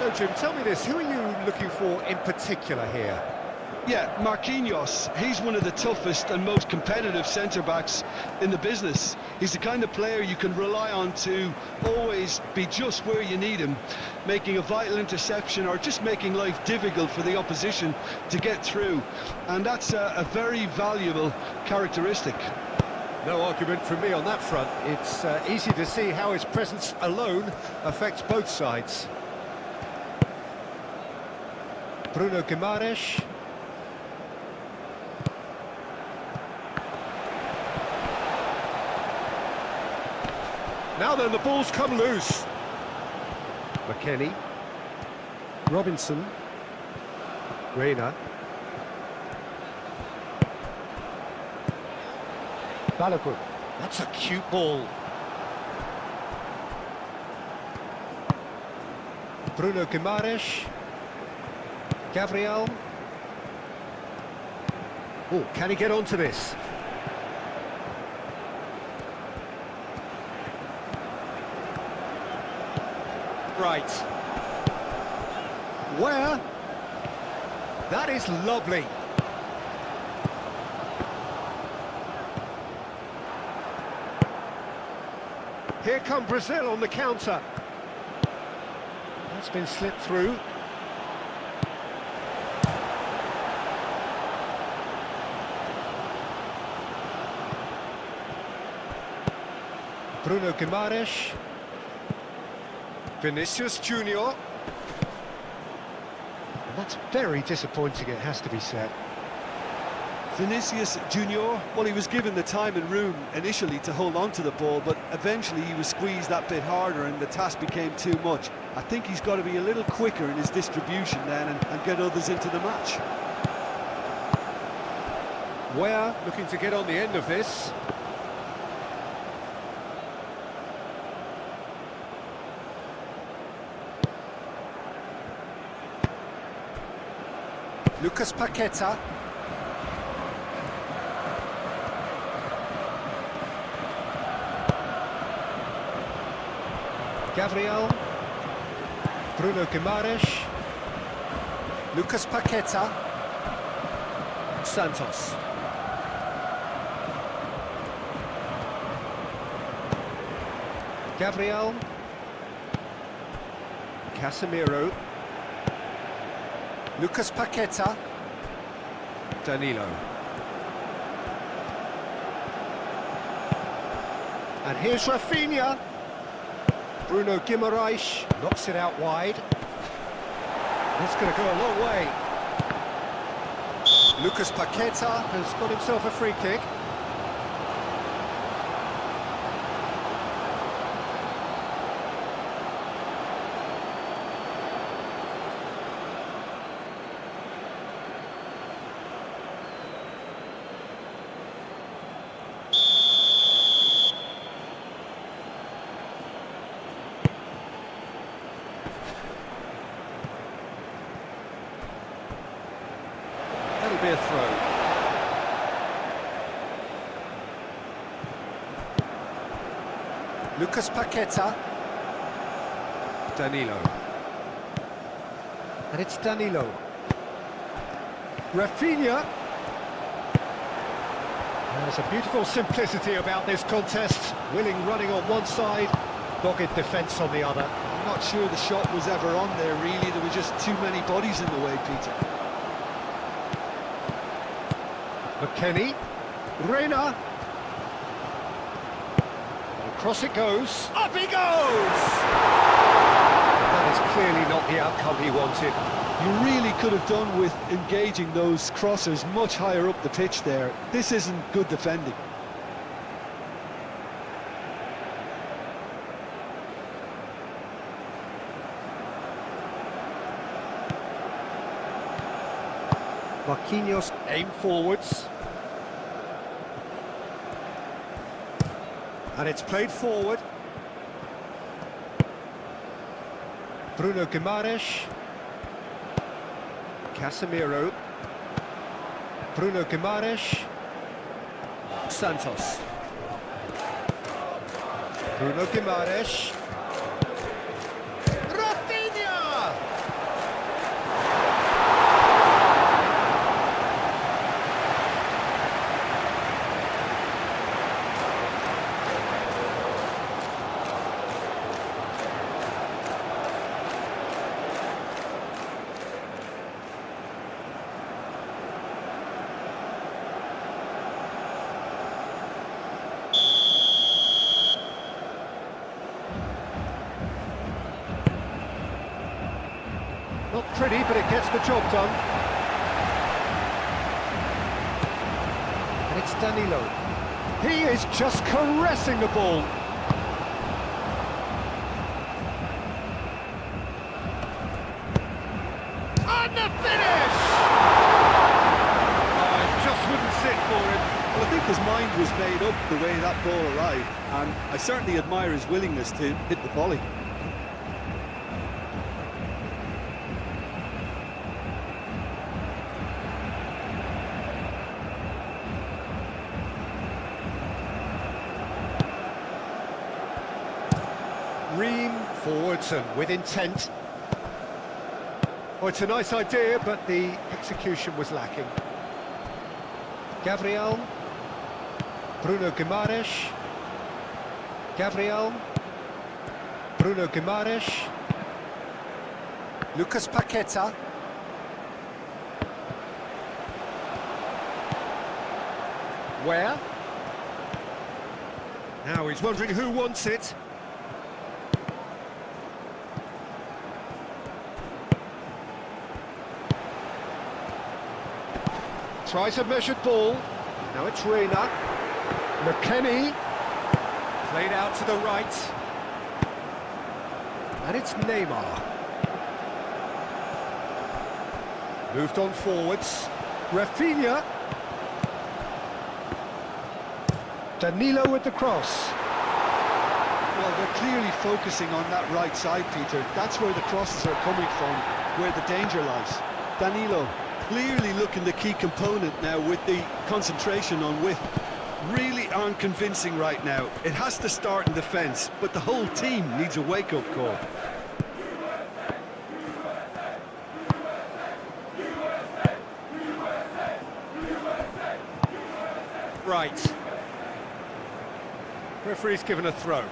So, Jim, tell me this, who are you looking for in particular here? Yeah, Marquinhos, he's one of the toughest and most competitive centre-backs in the business. He's the kind of player you can rely on to always be just where you need him, making a vital interception or just making life difficult for the opposition to get through. And that's a very valuable characteristic. No argument from me on that front. It's easy to see how his presence alone affects both sides. Bruno Guimaraes. Now then, the ball's come loose. McKennie. Robinson. Reina. Balogun. That's a cute ball. Bruno Guimaraes. Gabriel. Oh, can he get onto this? Right. Where? That is lovely. Here come Brazil on the counter. That's been slipped through. Bruno Guimaraes. Vinicius Junior. And that's very disappointing, it has to be said. Vinicius Junior, well, he was given the time and room initially to hold on to the ball, but eventually he was squeezed that bit harder and the task became too much. I think he's got to be a little quicker in his distribution then and get others into the match. Weah looking to get on the end of this. Lucas Paqueta. Gabriel. Bruno Guimaraes. Lucas Paqueta. Santos. Gabriel. Casemiro. Lucas Paqueta. Danilo. And here's Rafinha. Bruno Guimaraes knocks it out wide. That's going to go a long way. Lucas Paqueta has got himself a free kick. That'll be a throw. Lucas Paqueta. Danilo. And it's Danilo. Rafinha. There's a beautiful simplicity about this contest. Willing running on one side, dogged defence on the other. I'm not sure the shot was ever on there, really. There were just too many bodies in the way, Peter. McKennie, Reina, and across it goes, up he goes! That is clearly not the outcome he wanted. You really could have done with engaging those crossers much higher up the pitch there. This isn't good defending. Marquinhos aim forwards. And it's played forward. Bruno Guimaraes. Casemiro. Bruno Guimaraes. Santos. Bruno Guimaraes. Rafinha! Not pretty, but it gets the job done. And it's Danilo. He is just caressing the ball. And the finish! Oh, it just wouldn't sit for him. Well, I think his mind was made up the way that ball arrived, and I certainly admire his willingness to hit the volley. Ream forwards and with intent. Oh, it's a nice idea, but the execution was lacking. Gabriel. Bruno Guimaraes. Gabriel. Bruno Guimaraes. Lucas Paqueta. Where? Now he's wondering who wants it. Tries a measured ball. Now it's Reina. McKennie. Played out to the right. And it's Neymar. Moved on forwards. Rafinha. Danilo with the cross. Well, they're clearly focusing on that right side, Peter. That's where the crosses are coming from, where the danger lies. Danilo clearly looking the key component now with the concentration on width. Really aren't convincing right now. It has to start in defence, but the whole team needs a wake-up call. Right. Referee's given a throw.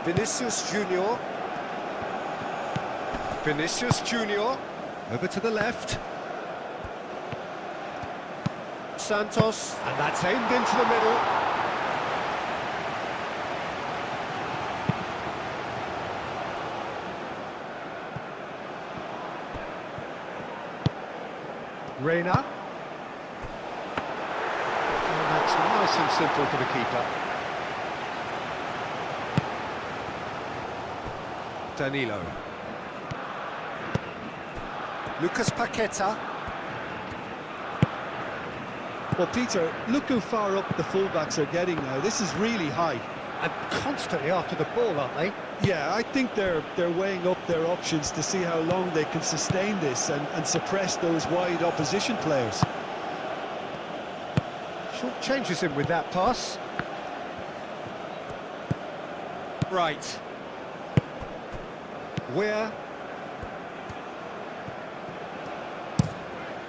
Vinicius Junior. Vinicius Junior. Over to the left. Santos. And that's aimed into the middle. Reina. And that's nice and simple for the keeper. Danilo. Lucas Paqueta. Well, Peter, look how far up the fullbacks are getting now. This is really high. And constantly after the ball, aren't they? Yeah, I think they're weighing up their options to see how long they can sustain this and suppress those wide opposition players. Short changes him with that pass. Right. Where?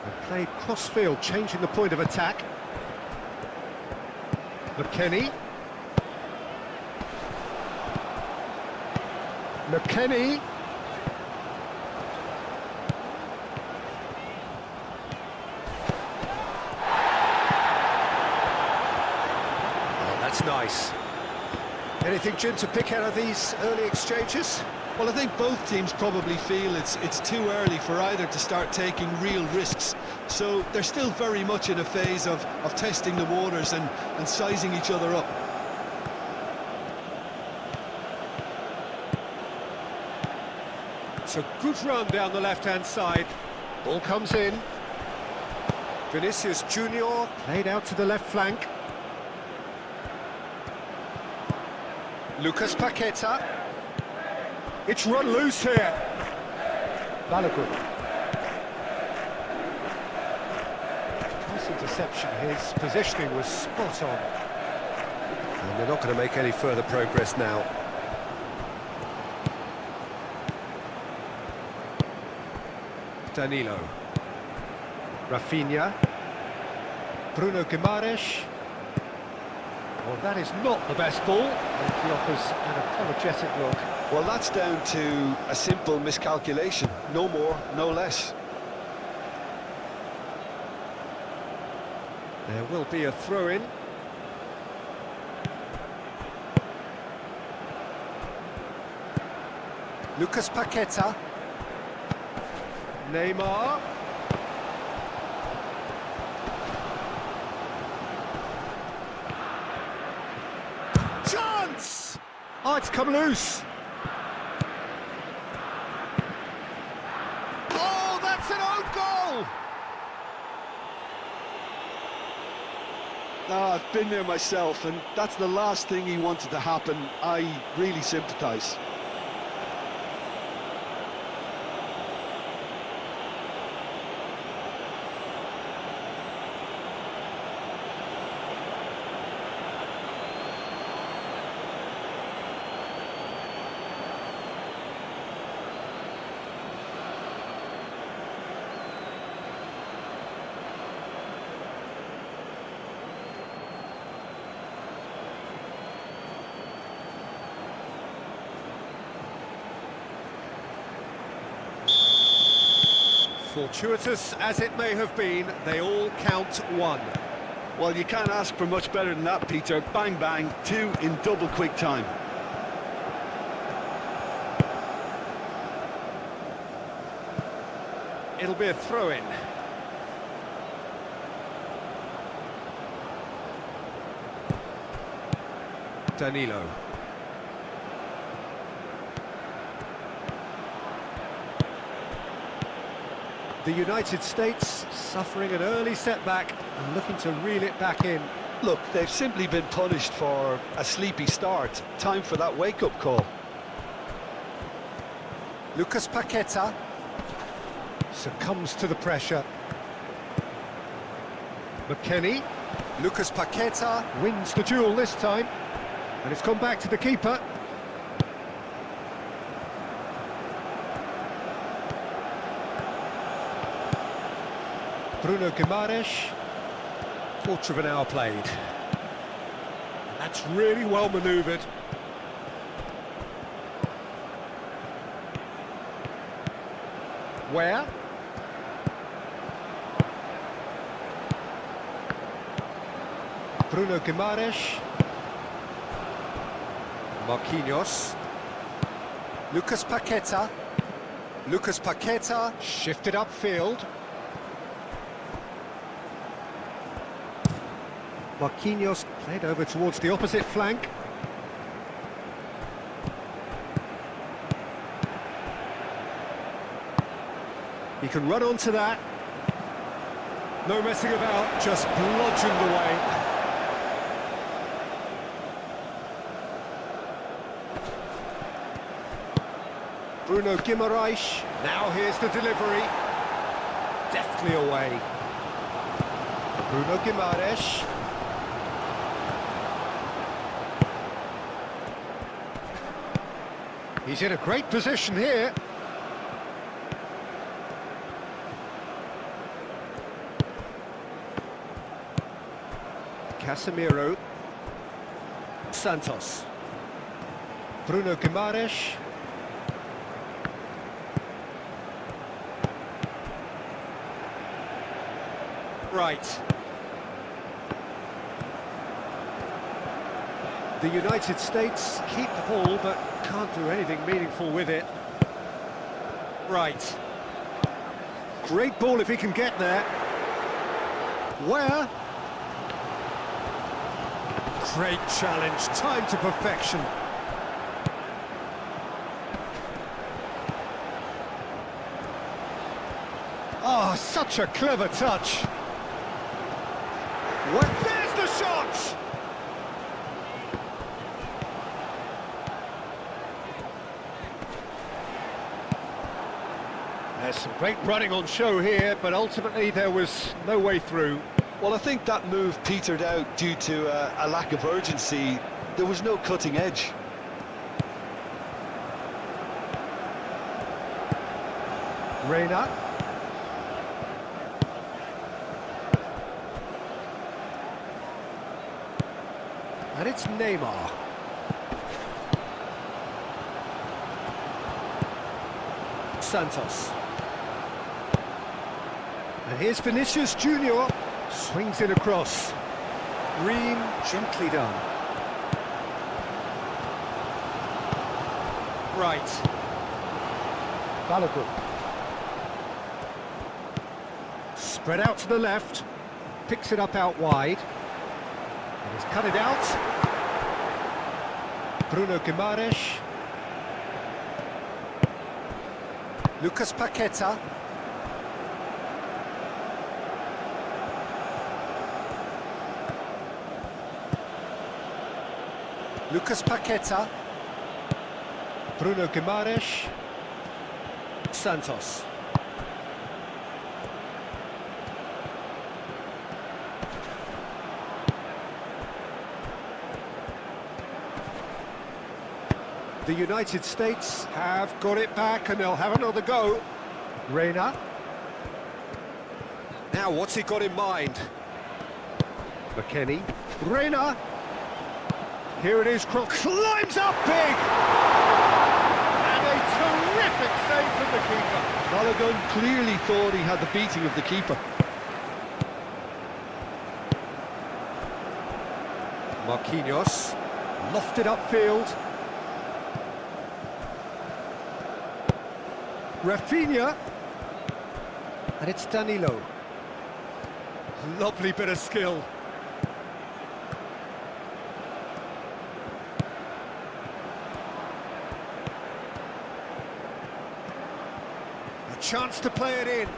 And played cross-field, changing the point of attack. McKennie. McKennie. Oh, that's nice. Anything, Jim, to pick out of these early exchanges? Well, I think both teams probably feel it's too early for either to start taking real risks. So they're still very much in a phase of testing the waters and sizing each other up. It's a good run down the left-hand side. Ball comes in. Vinicius Junior played out to the left flank. Lucas Paqueta. It's run loose here. Balogun. Nice interception. His positioning was spot on. And they're not going to make any further progress now. Danilo. Rafinha. Bruno Guimaraes. Well, that is not the best ball. And he offers an apologetic look. Well, that's down to a simple miscalculation. No more, no less. There will be a throw-in. Lucas Paqueta. Neymar. Chance! Oh, it's come loose. Oh, that's an own goal! No, I've been there myself, and that's the last thing he wanted to happen. I really sympathise. Fortuitous as it may have been, they all count one. Well, you can't ask for much better than that, Peter. Bang, bang, two in double quick time. It'll be a throw-in. Danilo. The United States suffering an early setback and looking to reel it back in. Look, they've simply been punished for a sleepy start. Time for that wake-up call. Lucas Paqueta succumbs to the pressure. McKennie. Lucas Paqueta wins the duel this time, and it's gone back to the keeper. Bruno Guimaraes, quarter of an hour played. And that's really well manoeuvred. Where? Bruno Guimaraes. Marquinhos. Lucas Paqueta. Lucas Paqueta shifted upfield. Marquinhos played over towards the opposite flank. He can run onto that. No messing about, just bludgeoned away. Bruno Guimaraes. Now here's the delivery. Deftly away. Bruno Guimaraes. He's in a great position here. Casemiro. Santos. Bruno Guimaraes. Right. The United States keep the ball, but can't do anything meaningful with it. Right. Great ball if he can get there. Where? Great challenge, time to perfection. Oh, such a clever touch. What? There's the shot! There's some great running on show here, but ultimately there was no way through. Well, I think that move petered out due to a lack of urgency. There was no cutting edge. Reina. And it's Neymar. Santos. And here's Vinicius Junior. Swings it across. Ream, gently done. Right. Balogun. Spread out to the left. Picks it up out wide. And he's cut it out. Bruno Guimaraes. Lucas Paqueta. Lucas Paqueta. Bruno Guimaraes. Santos. The United States have got it back and they'll have another go. Reina. Now what's he got in mind? McKennie. Reina. Here it is, Kroos climbs up big! And a terrific save from the keeper. Balogun clearly thought he had the beating of the keeper. Marquinhos, lofted upfield. Rafinha, and it's Danilo. Lovely bit of skill. A chance to play it in.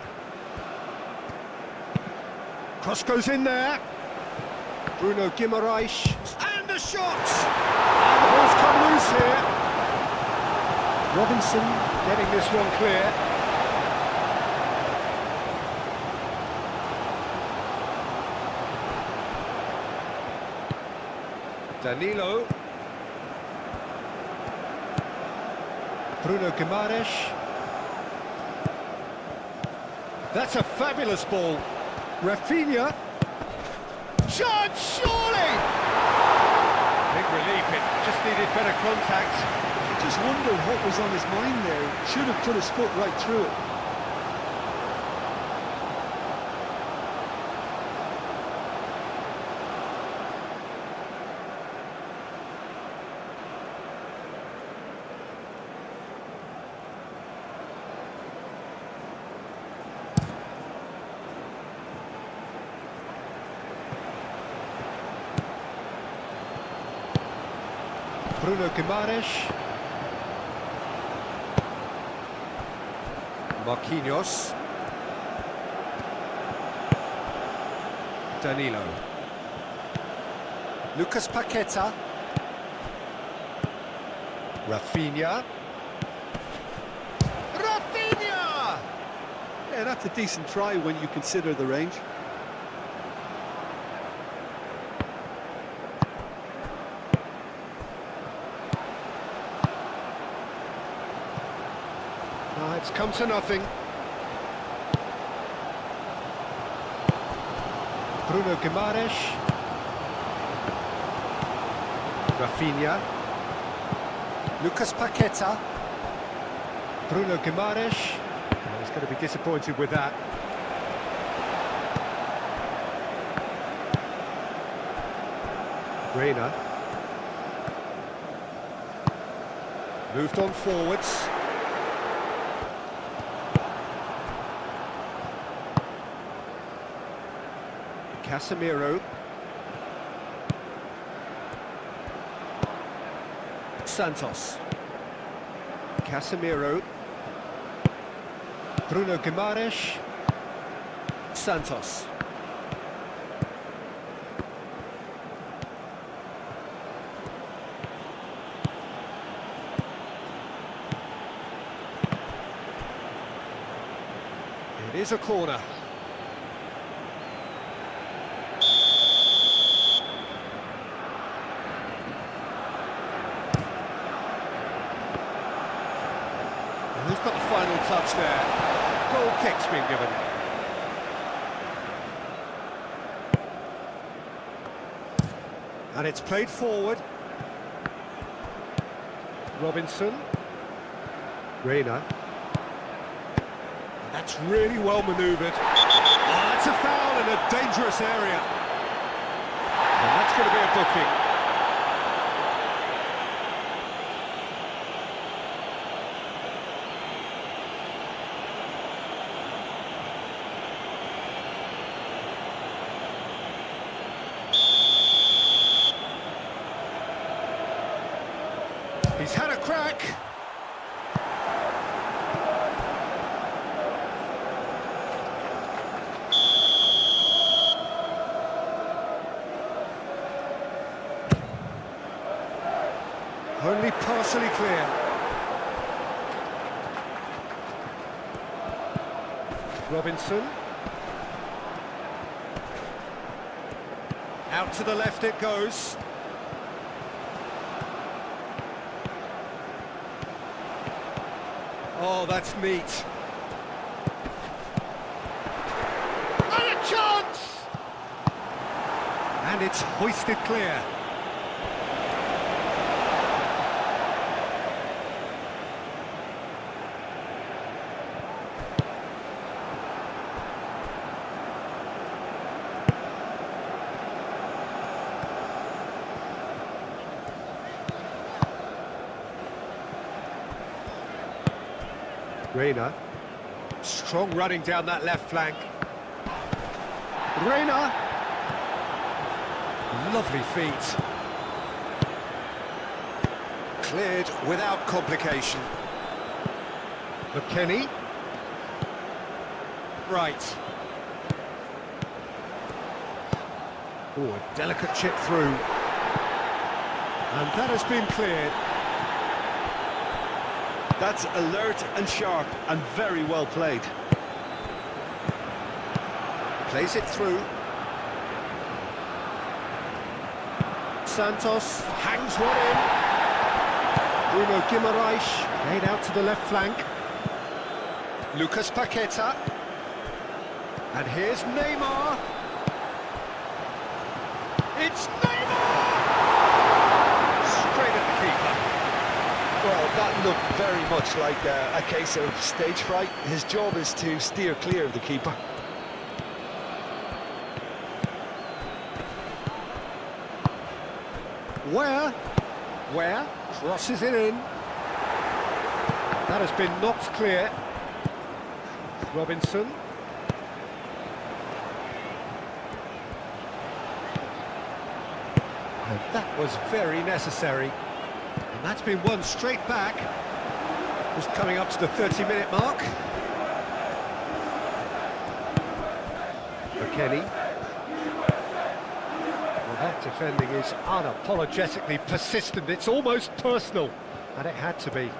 Cross goes in there. Bruno Guimaraes, and the shot! And the ball's come loose here. Robinson getting this one clear. Danilo. Bruno Guimaraes. That's a fabulous ball. Rafinha. Chance, surely! Big relief, it just needed better contact. I just wonder what was on his mind there. Should have put his foot right through it. Bruno Guimaraes. Marquinhos. Danilo. Lucas Paqueta. Rafinha. Rafinha! Yeah, that's a decent try when you consider the range. It's come to nothing. Bruno Guimaraes. Rafinha. Lucas Paqueta. Bruno Guimaraes. Oh, he's going to be disappointed with that. Reina. Moved on forwards. Casemiro. Santos. Casemiro. Bruno Guimaraes. Santos. It is a corner. They've got the final touch there. Goal kick's been given. And it's played forward. Robinson. Reina. And that's really well manoeuvred. Oh, that's a foul in a dangerous area. And that's going to be a booking. He's had a crack. Only partially clear. Robinson. Out to the left it goes. Oh, that's neat. And a chance! And it's hoisted clear. Reina, strong running down that left flank. Reina, lovely feet. Cleared without complication. McKennie. Right. Oh, a delicate chip through. And that has been cleared. That's alert and sharp and very well played. Plays it through. Santos hangs one in. Bruno Guimaraes played out to the left flank. Lucas Paqueta. And here's Neymar. It's Neymar! Straight at the keeper. Well, that looked very much like a case of stage fright. His job is to steer clear of the keeper. Where? Crosses it in. That has been knocked clear. Robinson. And that was very necessary. And that's been won straight back. Just coming up to the 30-minute mark. McKennie. Well, that defending is unapologetically persistent. It's almost personal. And it had to be.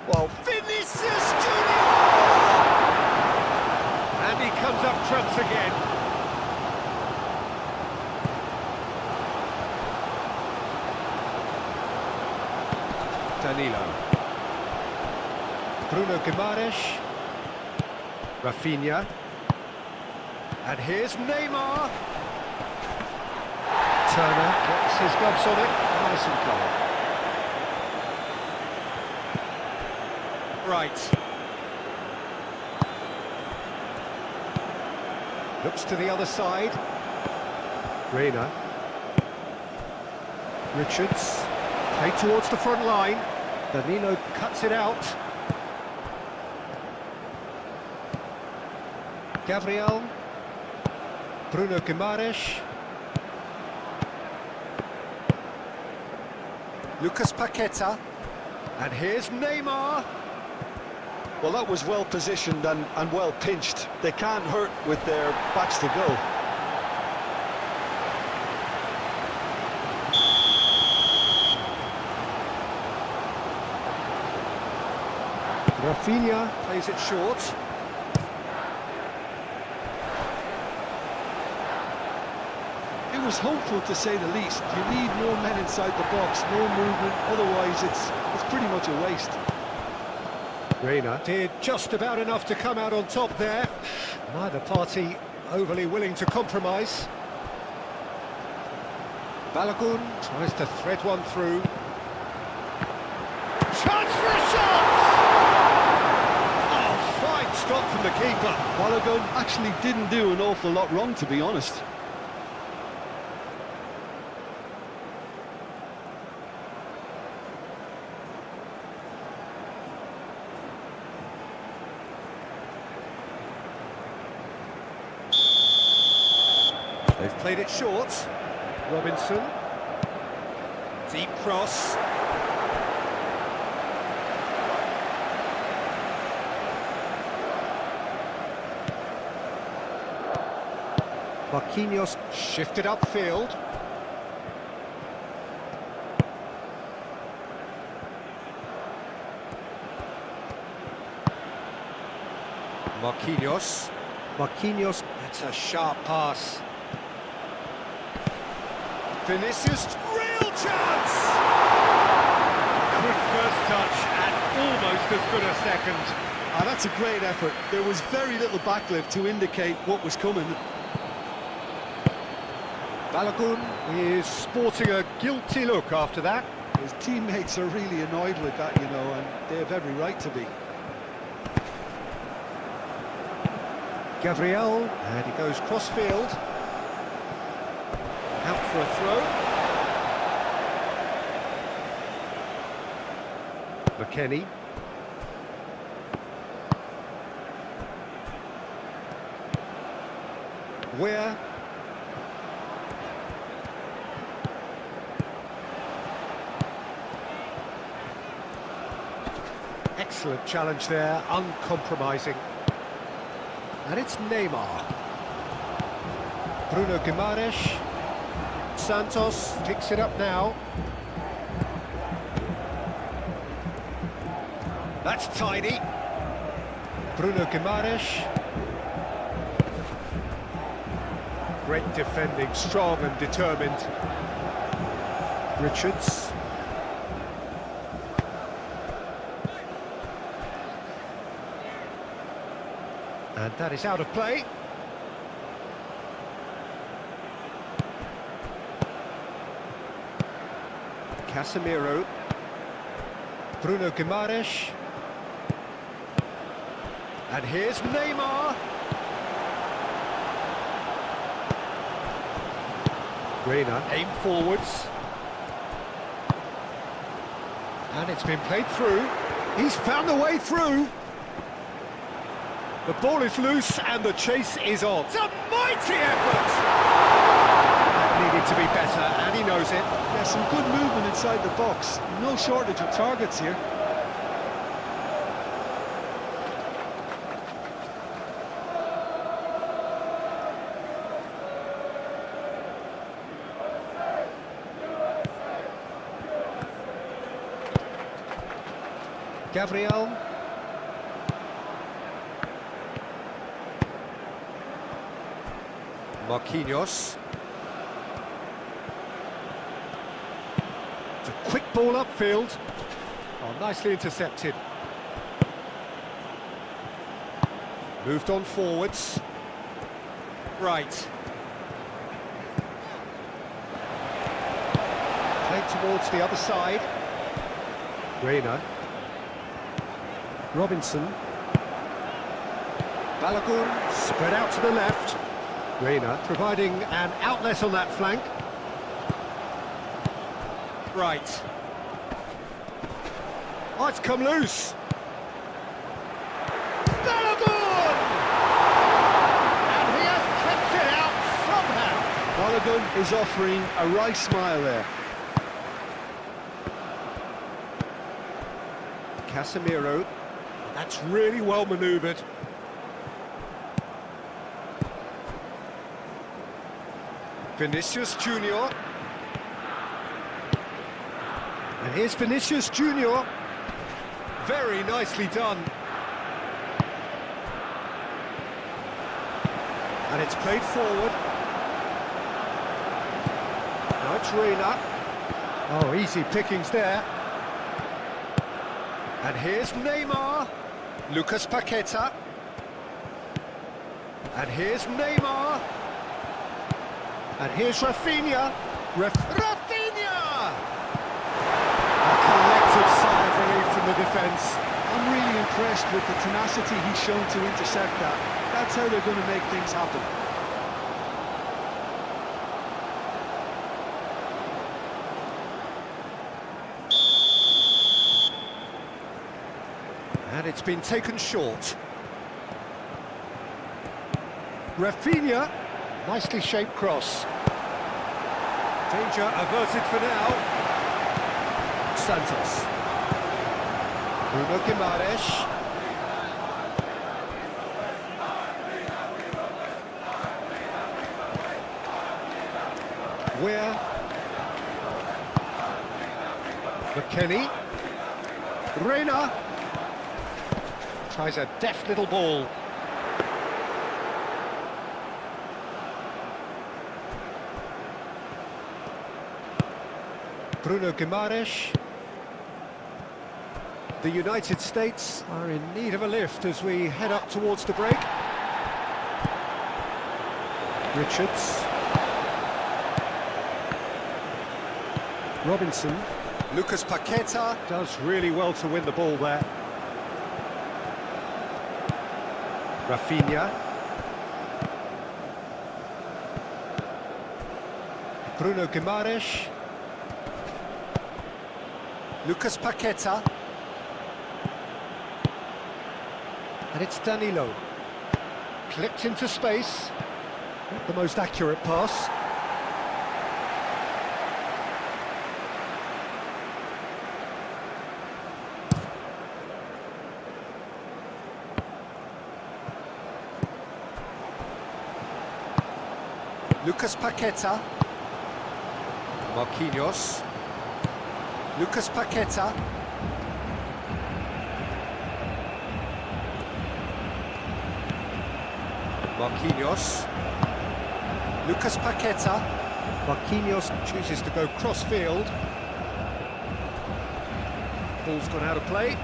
Well, Vinicius Junior! And he comes up trumps again. Danilo. Bruno Guimaraes. Rafinha. And here's Neymar. Turner gets his gloves on it. Nice and calm. Right. Looks to the other side. Reina. Richards. Played towards the front line. Danilo cuts it out. Gabriel. Bruno Guimaraes. Lucas Paqueta. And here's Neymar. Well, that was well positioned and well pinched. They can't hurt with their backs to goal. Rafinha plays it short. It was hopeful, to say the least. You need more men inside the box, more movement. Otherwise, it's pretty much a waste. Reina did just about enough to come out on top there. Neither party overly willing to compromise. Balogun tries to thread one through. Chance for a shot! Oh, fine stop from the keeper. Balogun actually didn't do an awful lot wrong, to be honest. They've played it short. Robinson. Deep cross. Marquinhos shifted upfield. Marquinhos, that's a sharp pass. Vinicius, real chance! Good first touch and almost as good a second. Ah, that's a great effort. There was very little backlift to indicate what was coming. Balogun is sporting a guilty look after that. His teammates are really annoyed with that, you know, and they have every right to be. Gabriel, and he goes cross-field. Out for a throw. McKennie. Where? Excellent challenge there, uncompromising. And it's Neymar. Bruno Guimaraes. Santos picks it up now. That's tidy. Bruno Guimaraes. Great defending, strong and determined. Richards. And that is out of play. Casemiro. Bruno Guimaraes. And here's Neymar. Reina aim forwards. And it's been played through. He's found a way through. The ball is loose and the chase is on. It's a mighty effort! That needed to be better and he knows it. Yeah, some good movement inside the box. No shortage of targets here. Gabriel. Marquinhos. It's a quick ball upfield. Oh, nicely intercepted. Moved on forwards. Right. Played towards the other side. Reina. Robinson. Balogun spread out to the left. Reina providing an outlet on that flank. Right. Oh, it's come loose. Balogun! And he has kept it out somehow. Balogun is offering a wry smile there. Casemiro. That's really well manoeuvred. Vinicius Junior. And here's Vinicius Junior. Very nicely done. And it's played forward. Now it's Reina. Oh, easy pickings there. And here's Neymar. Lucas Paqueta. And here's Neymar. And here's Rafinha. Rafinha! A collective sigh of relief from the defence. I'm really impressed with the tenacity he's shown to intercept that. That's how they're going to make things happen. And it's been taken short. Rafinha, nicely shaped cross. Danger averted for now. Santos. Bruno Guimaraes. Where? McKennie. Reina. Tries a deft little ball. Bruno Guimaraes. The United States are in need of a lift as we head up towards the break. Richards. Robinson. Lucas Paqueta does really well to win the ball there. Rafinha. Bruno Guimaraes. Lucas Paqueta. And it's Danilo. Clipped into space. Not the most accurate pass. Lucas Paqueta. Marquinhos. Lucas Paqueta. Marquinhos. Lucas Paqueta. Marquinhos chooses to go cross-field. Ball's gone out of play.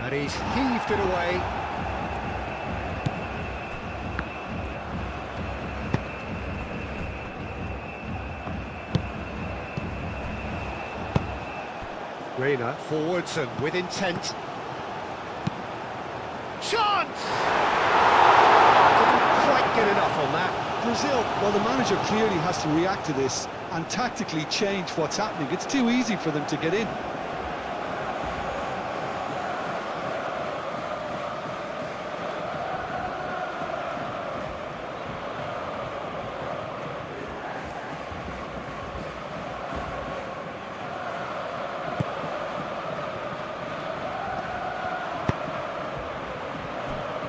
And he's heaved it away. Reina forwards and with intent. Chance! Didn't quite get enough on that. Brazil, well, the manager clearly has to react to this and tactically change what's happening. It's too easy for them to get in.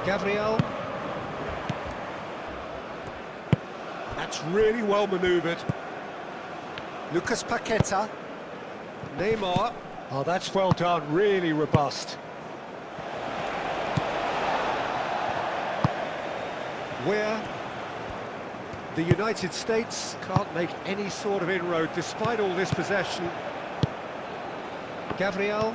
Gabriel. That's really well manoeuvred. Lucas Paqueta. Neymar. Oh, that's well done, really robust. Where the United States can't make any sort of inroad despite all this possession. Gabriel.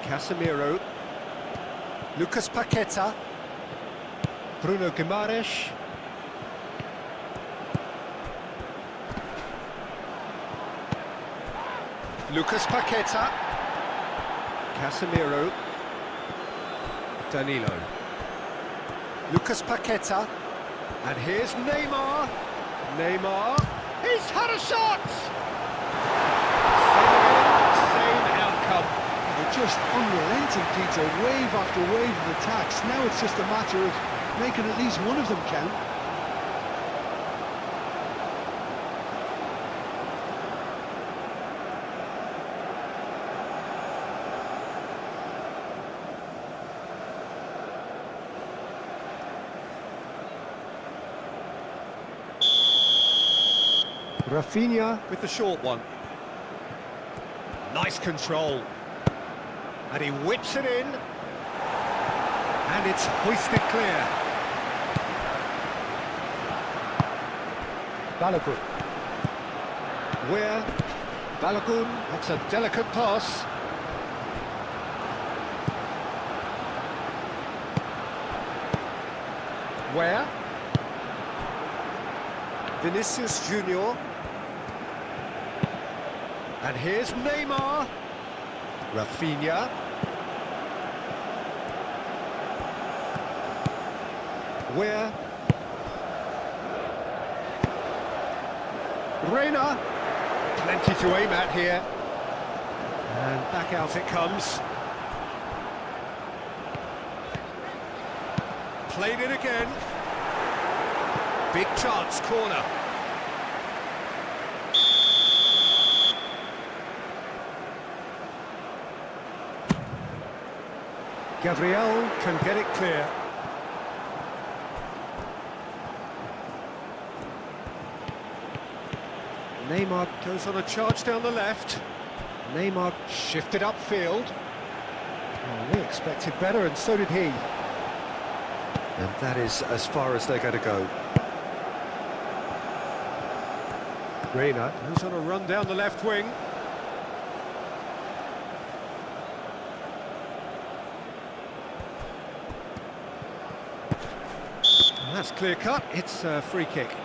Casemiro. Lucas Paqueta. Bruno Guimaraes. Lucas Paqueta. Casemiro. Danilo. Lucas Paqueta. And here's Neymar. Neymar. He's had a shot! Same outcome. Just unrelenting, Peter, wave after wave of attacks. Now it's just a matter of making at least one of them count. Rafinha with the short one. Nice control. And he whips it in. And it's hoisted clear. Balogun. Where? Balogun, that's a delicate pass. Where? Vinicius Junior. And here's Neymar. Rafinha. Where? Reina. Plenty to aim at here. And back out it comes. Played it again. Big chance, corner. Gabriel can get it clear. Neymar goes on a charge down the left. Neymar shifted upfield. Oh, we expected better, and so did he. And that is as far as they're going to go. Reina goes on a run down the left wing. And that's clear cut. It's a free kick.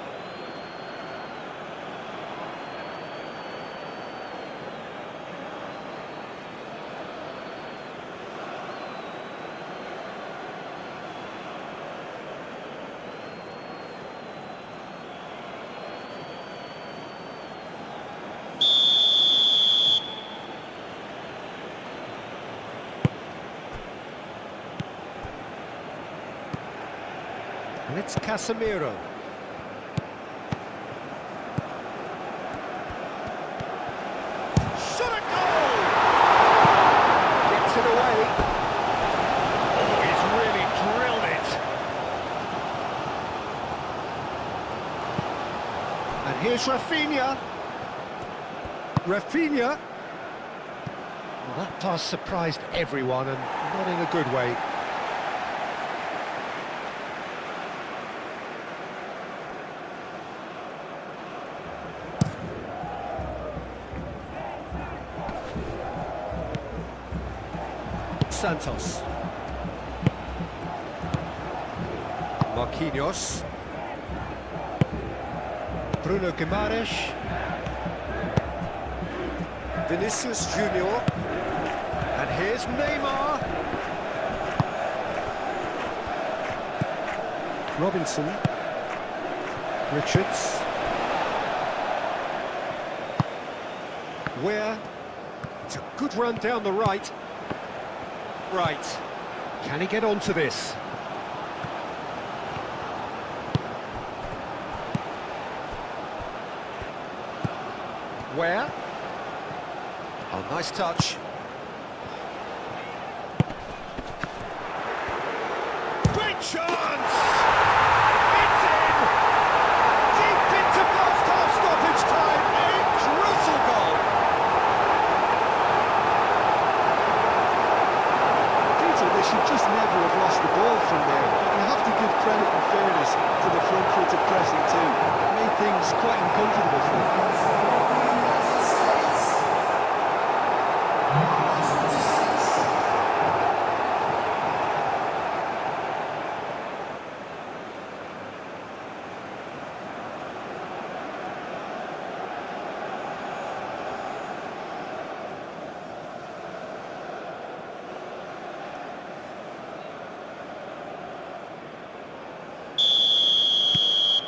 And it's Casemiro. Shot a goal! Gets it away. Oh, he's really drilled it. And here's Rafinha. Rafinha. Well, that pass surprised everyone, and not in a good way. Santos. Marquinhos. Bruno Guimaraes. Vinicius Junior. And here's Neymar. Robinson. Richards. Where? It's a good run down the right. Right. Can he get onto this? Where? Oh, nice touch. Great chance! It's in! Deep into first half stoppage time. A crucial goal. They should just never have lost the ball from there. You have to give credit and fairness to the front-footed pressing too. It made things quite uncomfortable for them.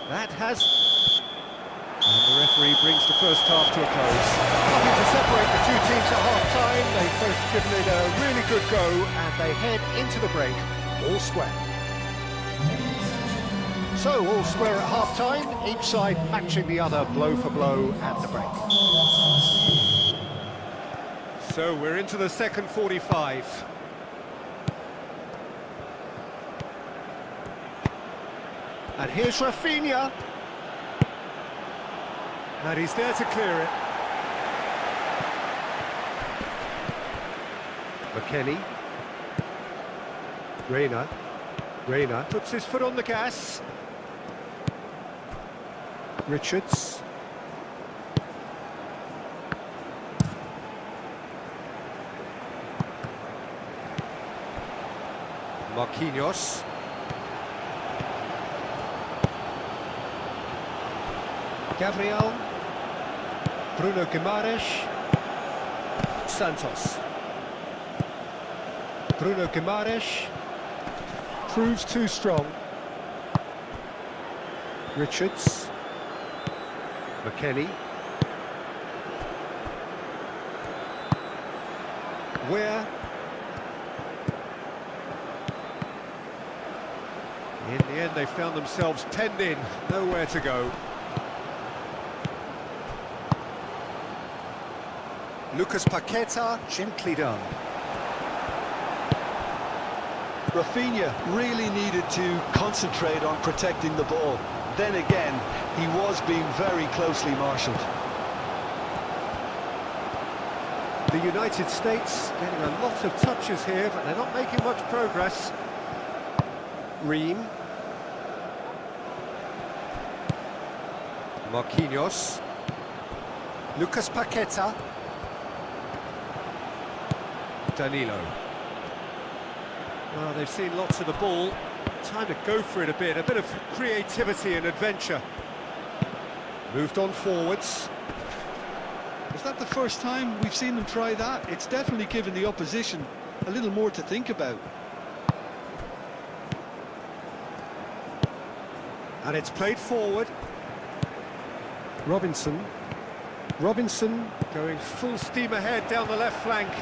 That has... And the referee brings the first half to a close. Nothing to separate the two teams at half-time. They've both given it a really good go, and they head into the break all square. So, all square at half-time, each side matching the other blow for blow at the break. So, we're into the second 45. And here's Rafinha. And he's there to clear it. McKennie. Reina puts his foot on the gas. Richards. Marquinhos. Gabriel. Bruno Guimaraes. Santos. Bruno Guimaraes. Proves too strong. Richards. McKennie. Where? In the end, they found themselves penned in, nowhere to go. Lucas Paqueta, gently done. Rafinha really needed to concentrate on protecting the ball. Then again, he was being very closely marshalled. The United States getting a lot of touches here, but they're not making much progress. Ream. Marquinhos. Lucas Paqueta. Danilo. Well, they've seen lots of the ball. Time to go for it a bit of creativity and adventure. Moved on forwards. Is that the first time we've seen them try that? It's definitely given the opposition a little more to think about. And it's played forward. Robinson. Robinson going full steam ahead down the left flank.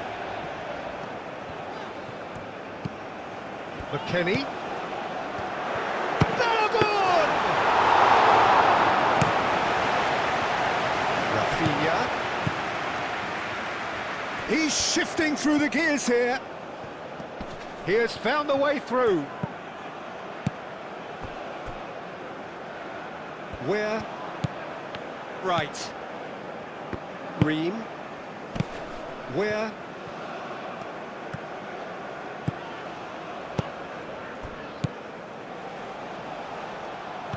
McKennie. Balogun! Rafinha. He's shifting through the gears here. He has found the way through. Where? Right. Ream. Where?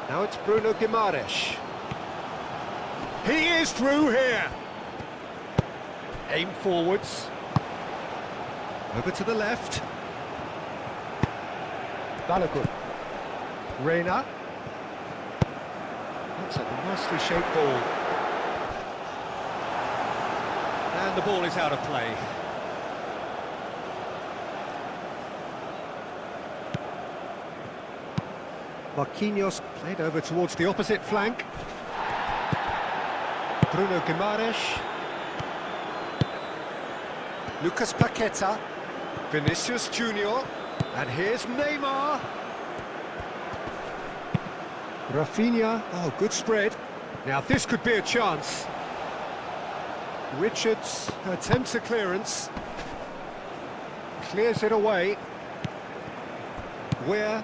Now it's Bruno Guimaraes. He is through here. Aim forwards. Over to the left. Balogun. Reina. That's a nicely shaped ball. And the ball is out of play. Marquinhos played over towards the opposite flank. Bruno Guimaraes. Lucas Paqueta. Vinicius Junior. And here's Neymar. Rafinha. Oh, good spread. Now this could be a chance. Richards attempts a clearance. Clears it away. Where?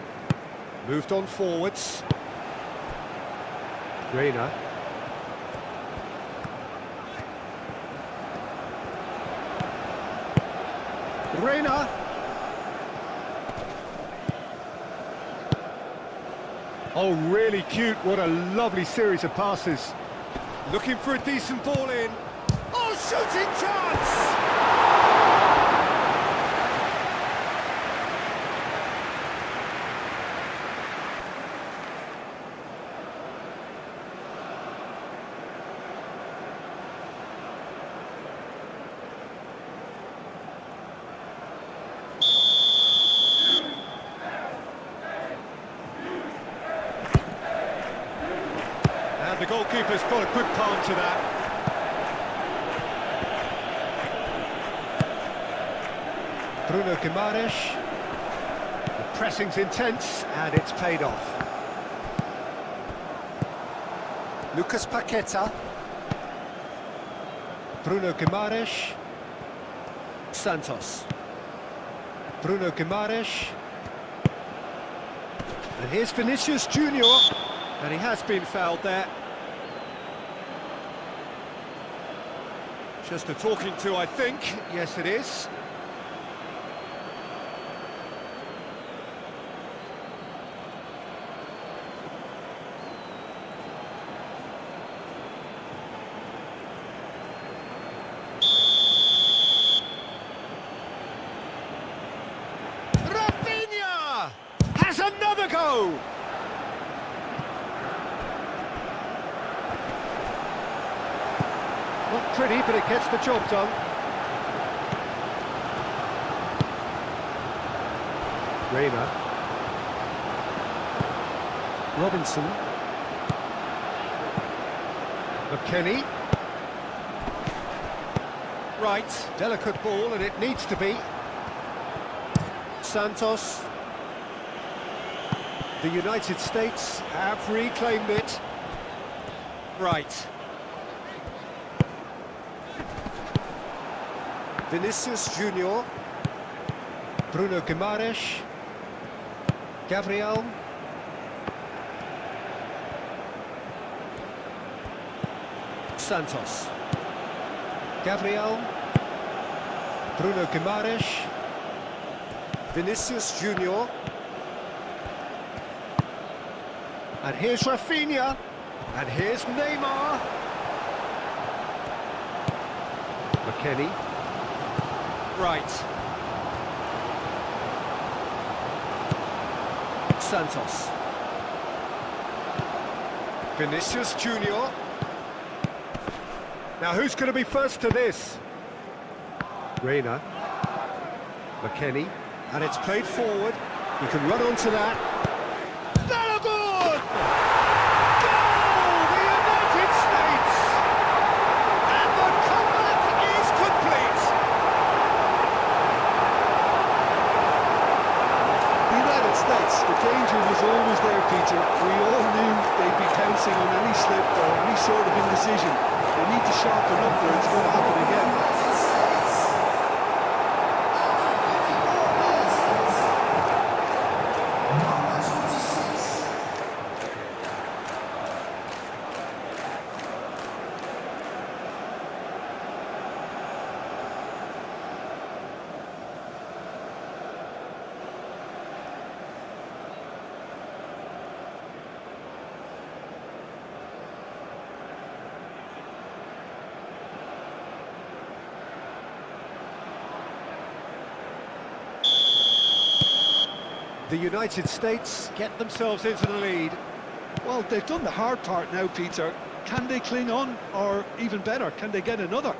Moved on forwards. Reina. Reina. Oh, really cute. What a lovely series of passes. Looking for a decent ball in. Oh, shooting chance! And the goalkeeper's got a good palm to that. Bruno Guimaraes. The pressing's intense and it's paid off. Lucas Paqueta. Bruno Guimaraes. Santos. Bruno Guimaraes. And here's Vinicius Junior. And he has been fouled there. Just a talking to, I think. Yes, it is. Rafinha has another go. Not pretty, but it gets the job done. Reina. Robinson. McKennie. Right, delicate ball, and it needs to be. Santos. The United States have reclaimed it. Right. Vinicius Junior. Bruno Guimaraes. Gabriel. Santos. Gabriel. Bruno Guimaraes. Vinicius Junior. And here's Rafinha. And here's Neymar. McKennie. Right. Santos. Vinicius Junior. Now who's going to be first to this? Reina. McKennie. And it's played forward. You can run onto that. Balogun! Goal! The United States! And the comeback is complete! The United States, the danger was always there, Peter. We all knew they'd be pouncing on any slip or any sort of indecision. They need to sharpen up or it's going to happen again. The United States get themselves into the lead. Well, they've done the hard part now, Peter. Can they cling on, or even better, can they get another?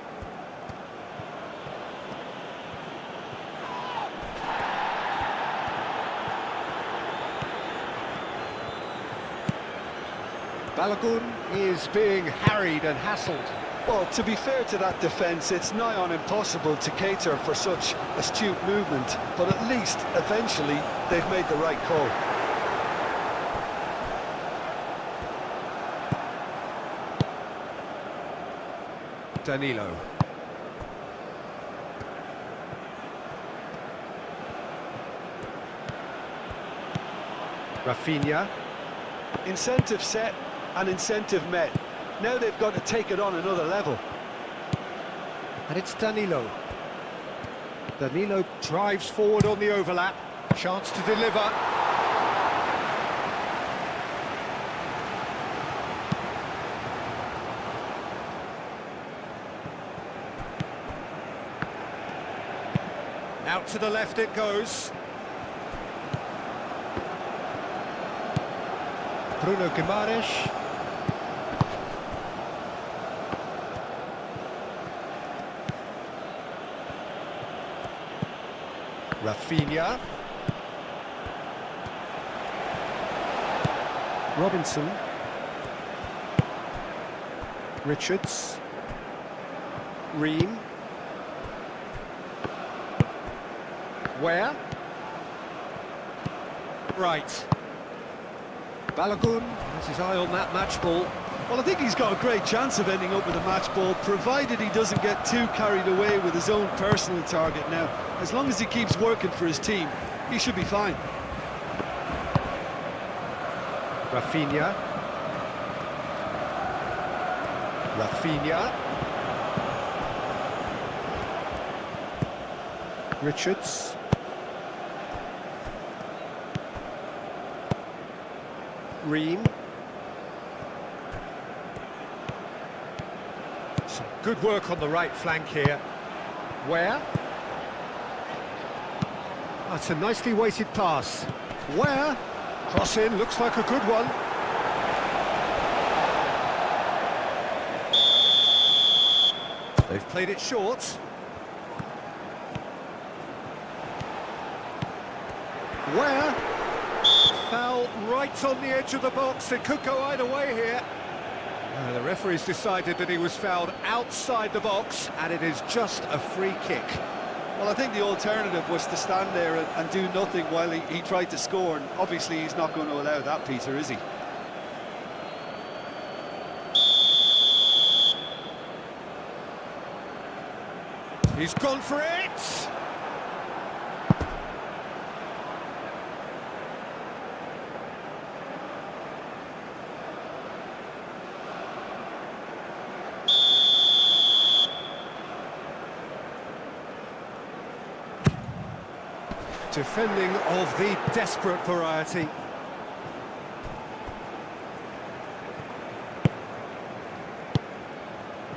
Balogun is being harried and hassled. Well, to be fair to that defence, it's nigh on impossible to cater for such astute movement, but at least, eventually, they've made the right call. Danilo. Rafinha. Incentive set and incentive met. Now they've got to take it on another level. And it's Danilo. Danilo drives forward on the overlap. Chance to deliver. Out to the left it goes. Bruno Guimaraes. Rafinha. Robinson. Richards. Ream. Where? Right. Balogun has his eye on that match ball. Well, I think he's got a great chance of ending up with a match ball, provided he doesn't get too carried away with his own personal target now. As long as he keeps working for his team, he should be fine. Rafinha. Rafinha. Richards. Ream. Some good work on the right flank here. Where? That's a nicely weighted pass. Where? Cross in, looks like a good one. They've played it short. Where? Foul right on the edge of the box. It could go either way here. The referee's decided that he was fouled outside the box, and it is just a free kick. Well, I think the alternative was to stand there and do nothing while he tried to score, and obviously he's not going to allow that, Peter, is he? He's gone for it! Defending of the desperate variety.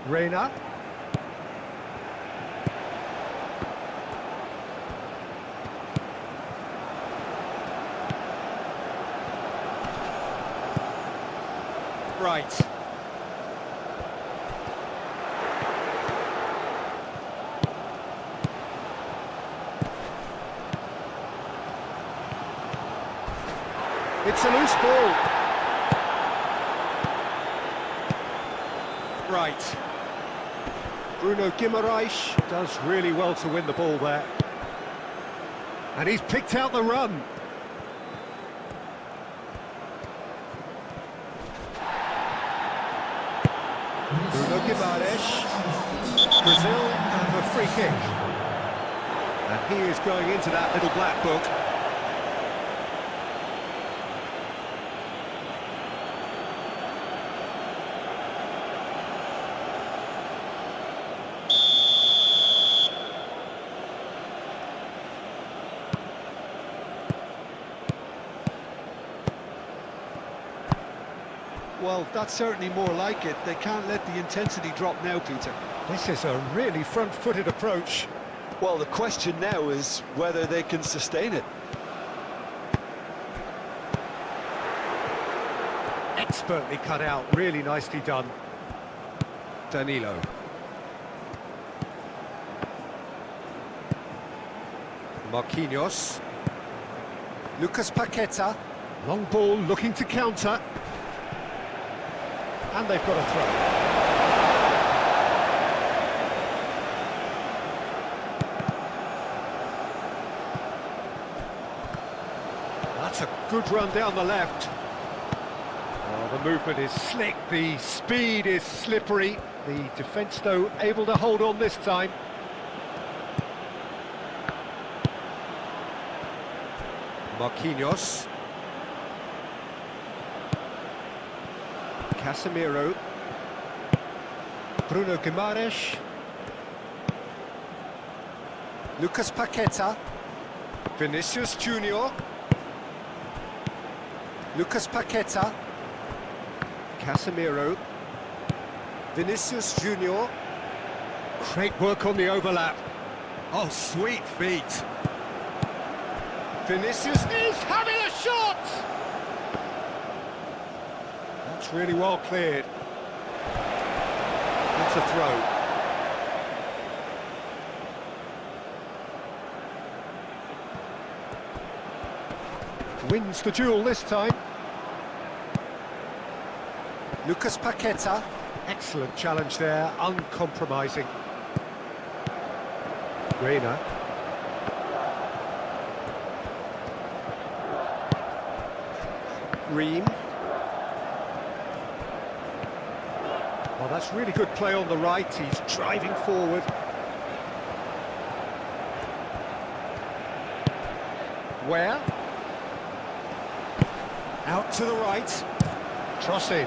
Reina. Right. It's a loose ball. Right. Bruno Guimaraes does really well to win the ball there. And he's picked out the run. Bruno Guimaraes. Brazil have a free kick. And he is going into that little black book. Well, that's certainly more like it. They can't let the intensity drop now, Peter. This is a really front-footed approach. Well, the question now is whether they can sustain it. Expertly cut out, really nicely done. Danilo. Marquinhos. Lucas Paqueta. Long ball looking to counter. And they've got a throw. That's a good run down the left. Oh, the movement is slick, the speed is slippery. The defence, though, able to hold on this time. Marquinhos. Casemiro. Bruno Guimaraes. Lucas Paqueta. Vinicius Junior. Lucas Paqueta. Casemiro. Vinicius Junior. Great work on the overlap. Oh, sweet feet. Vinicius is having a shot! That's really well cleared. It's a throw. Wins the duel this time. Lucas Paqueta. Excellent challenge there, uncompromising. Reina. Ream. Well, that's really good play on the right. He's driving forward. Where? Out to the right. Cross in.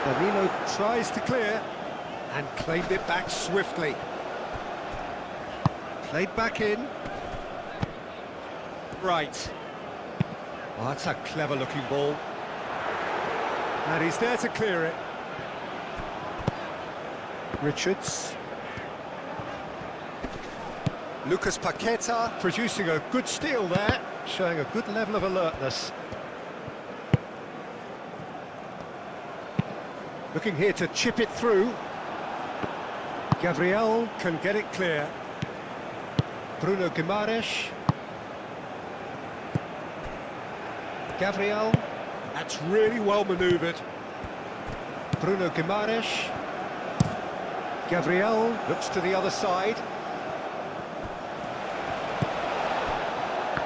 Danilo tries to clear and claimed it back swiftly. Played back in. Right. Oh, that's a clever-looking ball. And he's there to clear it. Richards. Lucas Paqueta producing a good steal there, showing a good level of alertness. Looking here to chip it through. Gabriel can get it clear. Bruno Guimaraes. Gabriel, that's really well manoeuvred. Bruno Guimaraes. Gabriel looks to the other side.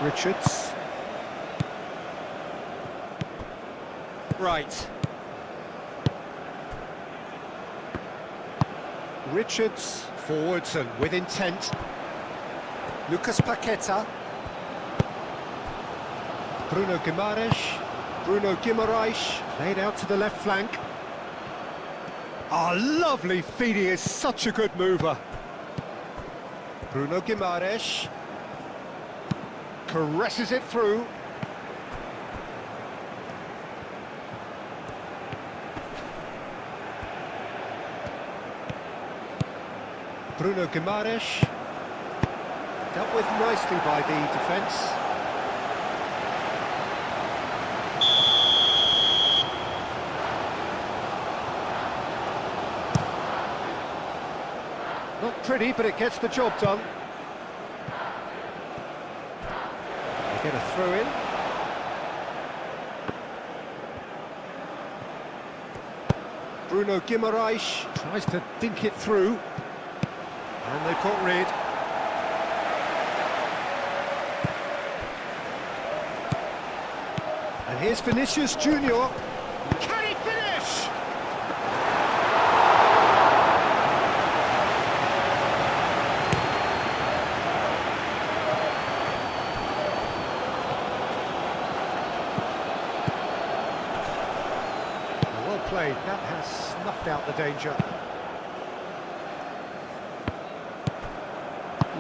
Richards. Right. Richards, forwards and with intent. Lucas Paqueta. Bruno Guimaraes, played out to the left flank. Ah, lovely feed, he is such a good mover. Bruno Guimaraes. Caresses it through. Bruno Guimaraes. Dealt with nicely by the defence. Not pretty, but it gets the job done. They get a throw in. Bruno Guimaraes tries to think it through. And they've got rid. And here's Vinicius Junior. Can he finish? Well played. That has snuffed out the danger.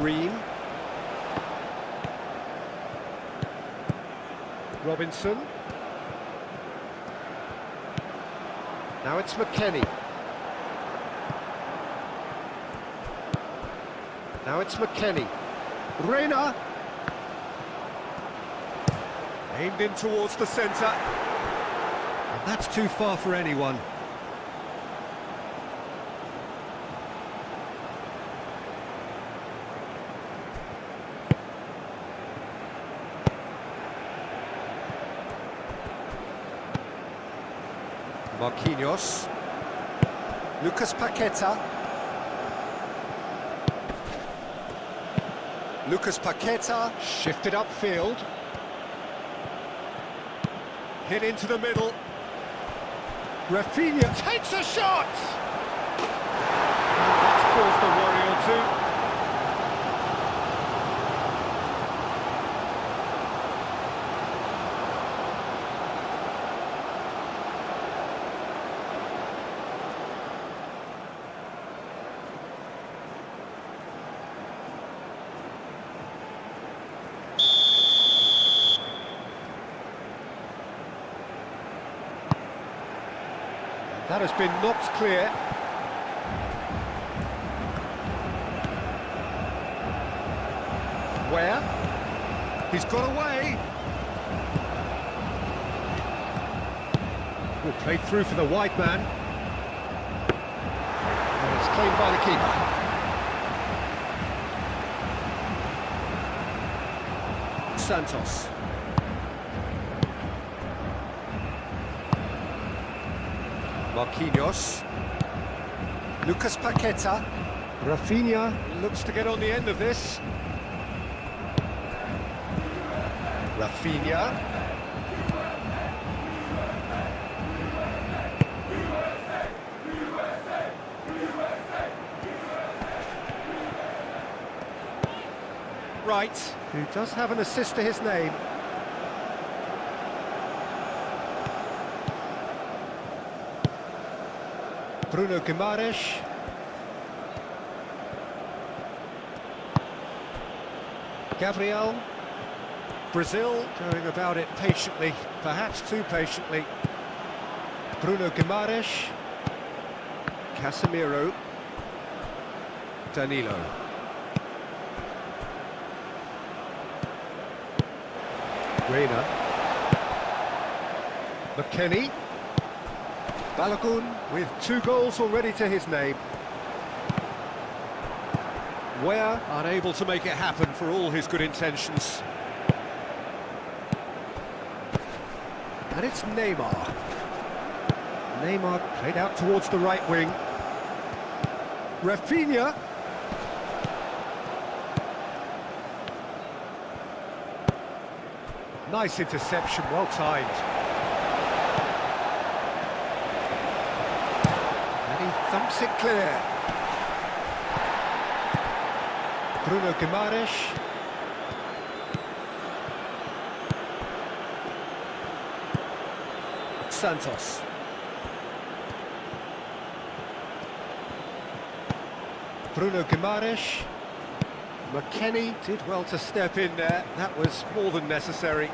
Ream. Robinson. Now it's McKennie. Now it's McKennie. Reina. Aimed in towards the centre. And that's too far for anyone. Marquinhos. Lucas Paqueta. Lucas Paqueta shifted upfield. Hit into the middle. Rafinha takes a shot! And that's caused a worry or two. That has been knocked clear. Where? He's got away. Good play through for the wide man. And it's claimed by the keeper. Santos. Marquinhos. Lucas Paqueta. Rafinha looks to get on the end of this. Rafinha. Right, who does have an assist to his name. Bruno Guimaraes. Gabriel. Brazil going about it patiently, perhaps too patiently. Bruno Guimaraes. Casemiro. Danilo. Reina. McKennie. Balogun with 2 goals already to his name. Weah unable to make it happen for all his good intentions. And it's Neymar. Neymar played out towards the right wing. Rafinha. Nice interception, well timed. And he thumps it clear. Bruno Guimaraes. Santos. Bruno Guimaraes. McKennie did well to step in there. That was more than necessary.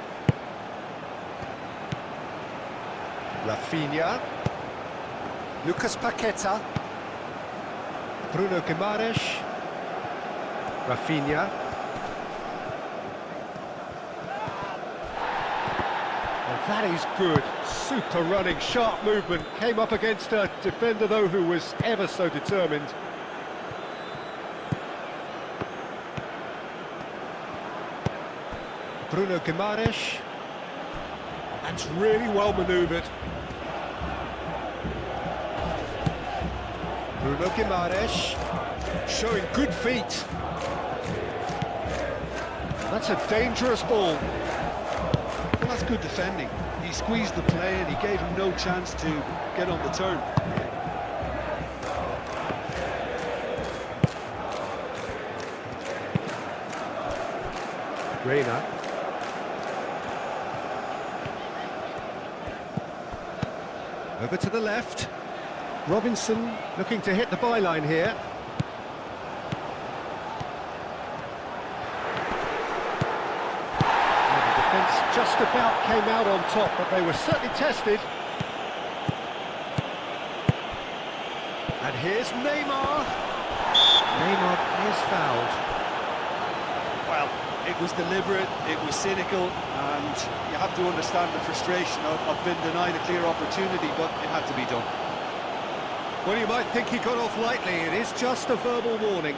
Rafinha. Lucas Paqueta. Bruno Guimaraes. Rafinha. And that is good. Super running, sharp movement. Came up against a defender, though, who was ever so determined. Bruno Guimaraes. That's really well manoeuvred. Bruno Guimaraes showing good feet. That's a dangerous ball. Well, that's good defending. He squeezed the play and he gave him no chance to get on the turn. Reina. Over to the left. Robinson looking to hit the byline here. And the defence just about came out on top, but they were certainly tested. And here's Neymar. Neymar is fouled. Well, it was deliberate, it was cynical, and you have to understand the frustration of being denied a clear opportunity, but it had to be done. Well, you might think he got off lightly. It is just a verbal warning.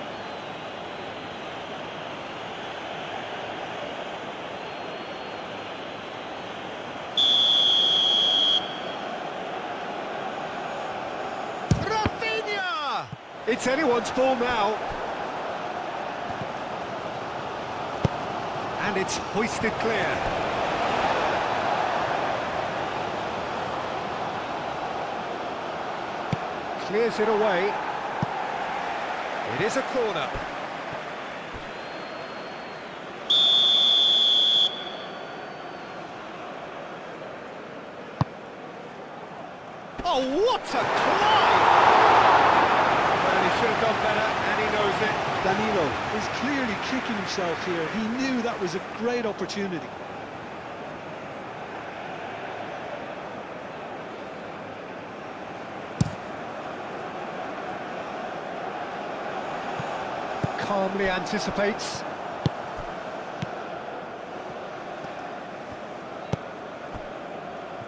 Rafinha! It's anyone's ball now. And it's hoisted clear. Clears it away. It is a corner. Oh, what a climb! Well, he should have done better, and he knows it. Danilo is clearly kicking himself here. He knew that was a great opportunity. Calmly anticipates.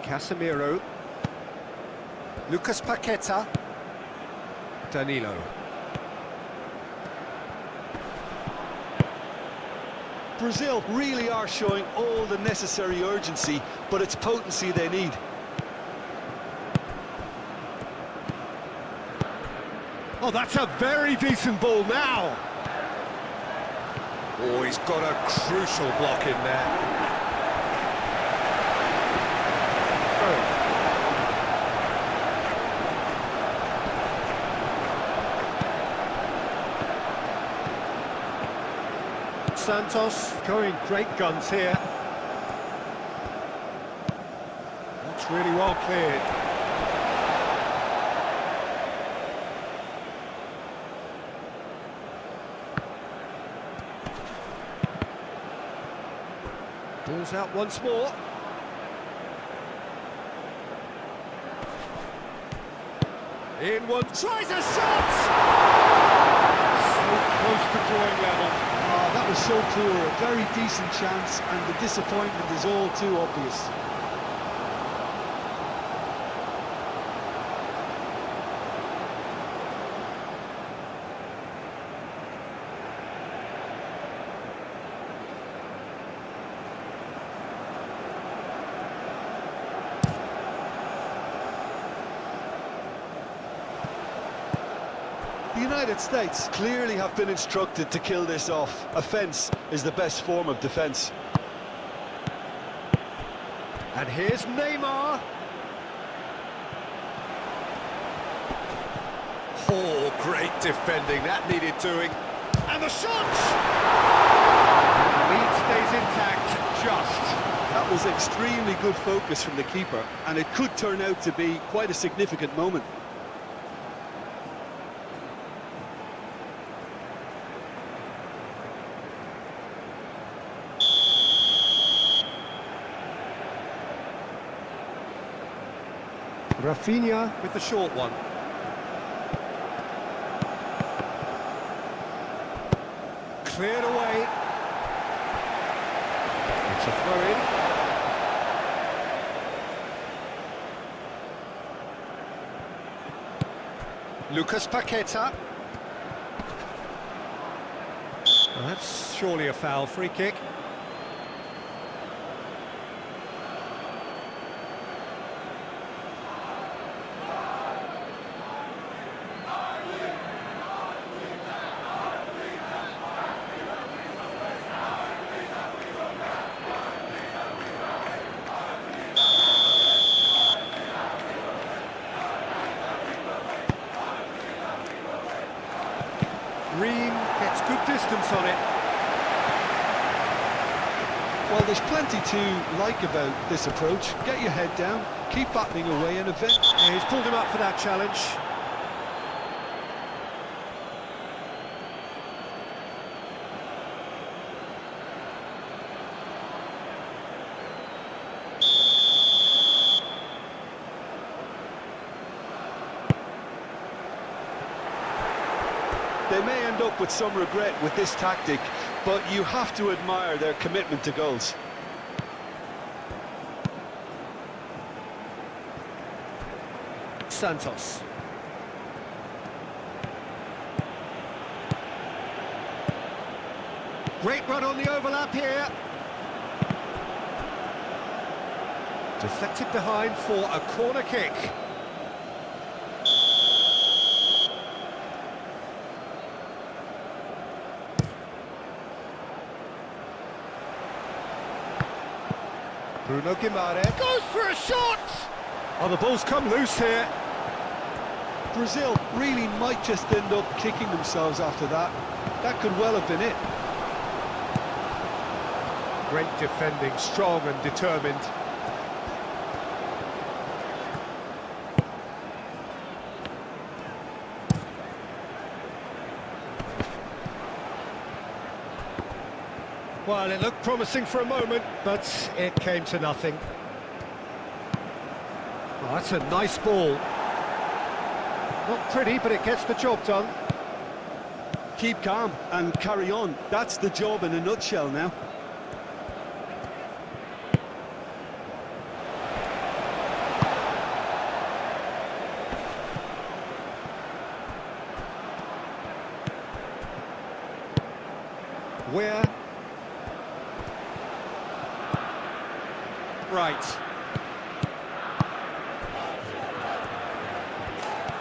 Casemiro. Lucas Paqueta. Danilo. Brazil really are showing all the necessary urgency, but it's potency they need. Oh, that's a very decent ball now. Oh, he's got a crucial block in there. Santos going great guns here. That's really well cleared. Ball's out once more. In one, tries a shot! So close to drawing level. That was so poor, a very decent chance, and the disappointment is all too obvious. The United States clearly have been instructed to kill this off. Offence is the best form of defence. And here's Neymar. Oh, great defending, that needed doing. And the shot! The lead stays intact, just. That was extremely good focus from the keeper, and it could turn out to be quite a significant moment. Rafinha with the short one. Cleared away. It's a throw-in. Lucas Paqueta. Well, that's surely a foul, free kick. Green gets good distance on it. Well, there's plenty to like about this approach. Get your head down, keep battling away, and eventually... Yeah, he's pulled him up for that challenge. They may end up with some regret with this tactic, but you have to admire their commitment to goals. Santos. Great run on the overlap here. Deflected behind for a corner kick. Bruno Guimaraes goes for a shot! Oh, the ball's come loose here. Brazil really might just end up kicking themselves after that. That could well have been it. Great defending, strong and determined. Well, it looked promising for a moment, but it came to nothing. Oh, that's a nice ball. Not pretty, but it gets the job done. Keep calm and carry on. That's the job in a nutshell now. Where? Right.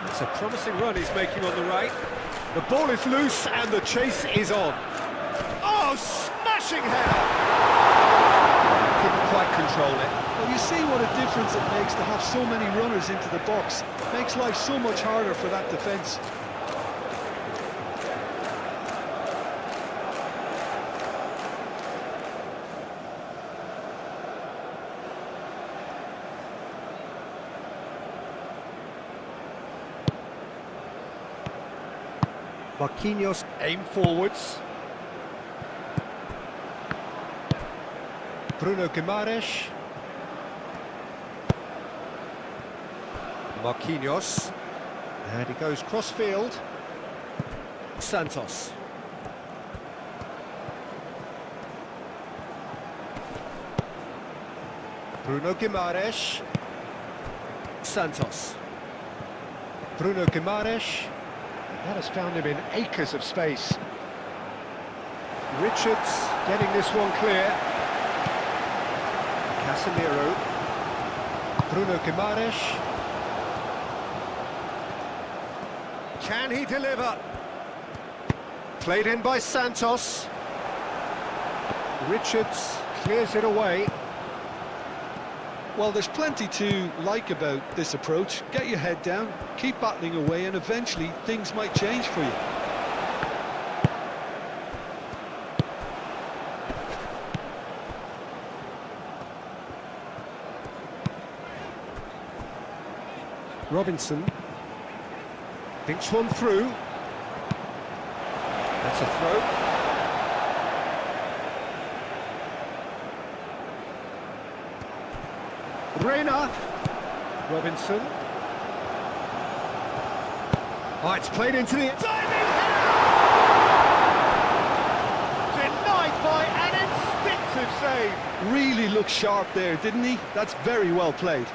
It's a promising run he's making on the right. The ball is loose and the chase is on. Oh, smashing header! Couldn't quite control it. Well, you see what a difference it makes to have so many runners into the box. It makes life so much harder for that defence. Marquinhos aim forwards. Bruno Guimaraes. Marquinhos. And he goes cross-field. Santos. Bruno Guimaraes. Santos. Bruno Guimaraes. That has found him in acres of space. Richards getting this one clear. Casemiro. Bruno Guimaraes. Can he deliver? Played in by Santos. Richards clears it away. Well, there's plenty to like about this approach. Get your head down, keep battling away, and eventually things might change for you. Robinson thinks one through. That's a throw. Reina. Robinson. Oh, it's played into the... Diving header! Denied by an instinctive save. Really looked sharp there, didn't he? That's very well played.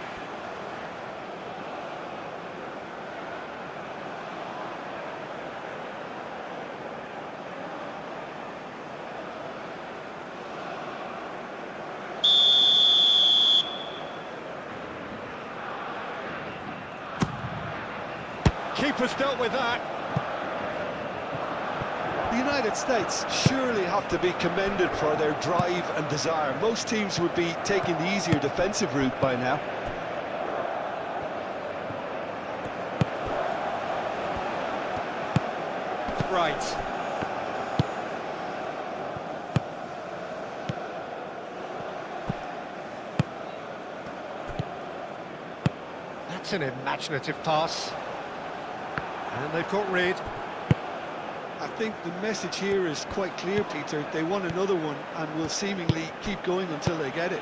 Keeper's dealt with that. The United States surely have to be commended for their drive and desire. Most teams would be taking the easier defensive route by now. Right. That's an imaginative pass. And they've got rid. I think the message here is quite clear, Peter. They want another one and will seemingly keep going until they get it.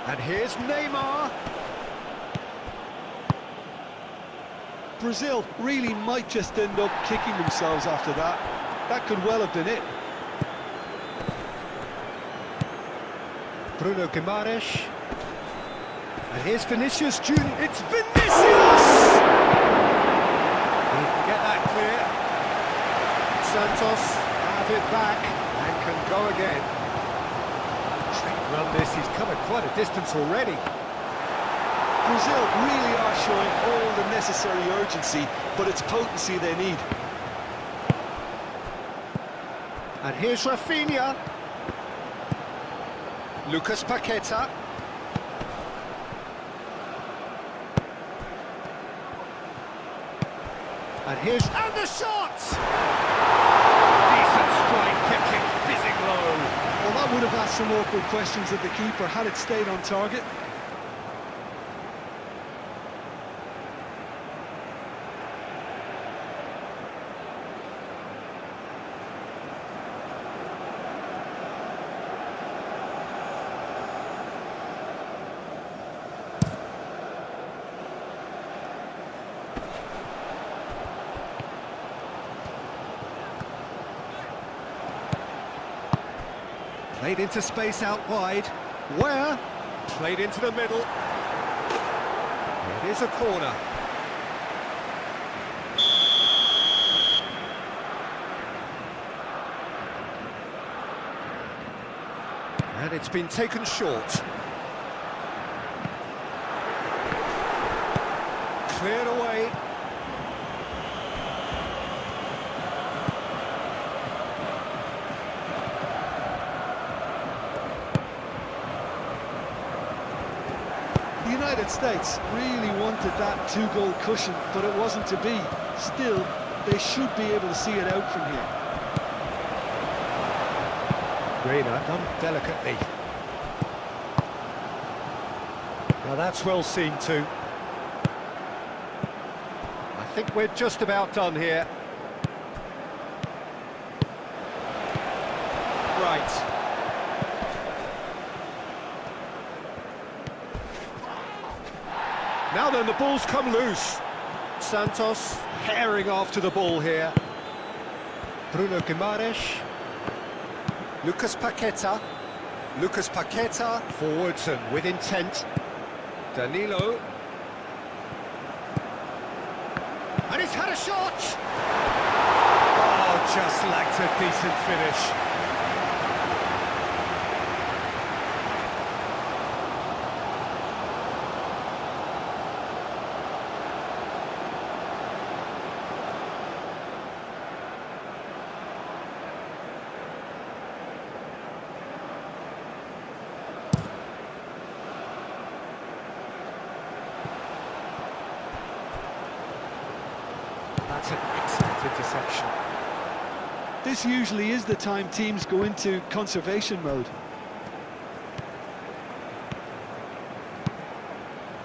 And here's Neymar. Brazil really might just end up kicking themselves after that. That could well have been it. Bruno Guimaraes. And here's Vinicius Junior. It's Vinicius! He can get that clear. Santos have it back and can go again. Great run this, he's covered quite a distance already. Brazil really are showing all the necessary urgency, but it's potency they need. And here's Rafinha. Lucas Paqueta. And here's... And the shot! Decent strike, kept it fizzing low. Well, that would have asked some awkward questions of the keeper had it stayed on target. Played into space out wide. Where? Played into the middle. It is a corner. And it's been taken short. Cleared away. The United States really wanted that two-goal cushion, but it wasn't to be. Still, they should be able to see it out from here. Reina done delicately. Now that's well seen too. I think we're just about done here. Right. Now then, the ball's come loose. Santos herring after the ball here. Bruno Guimaraes. Lucas Paqueta. Lucas Paqueta forwards and with intent. Danilo. And he's had a shot! Oh, just lacked a decent finish. That's an excellent interception. This usually is the time teams go into conservation mode.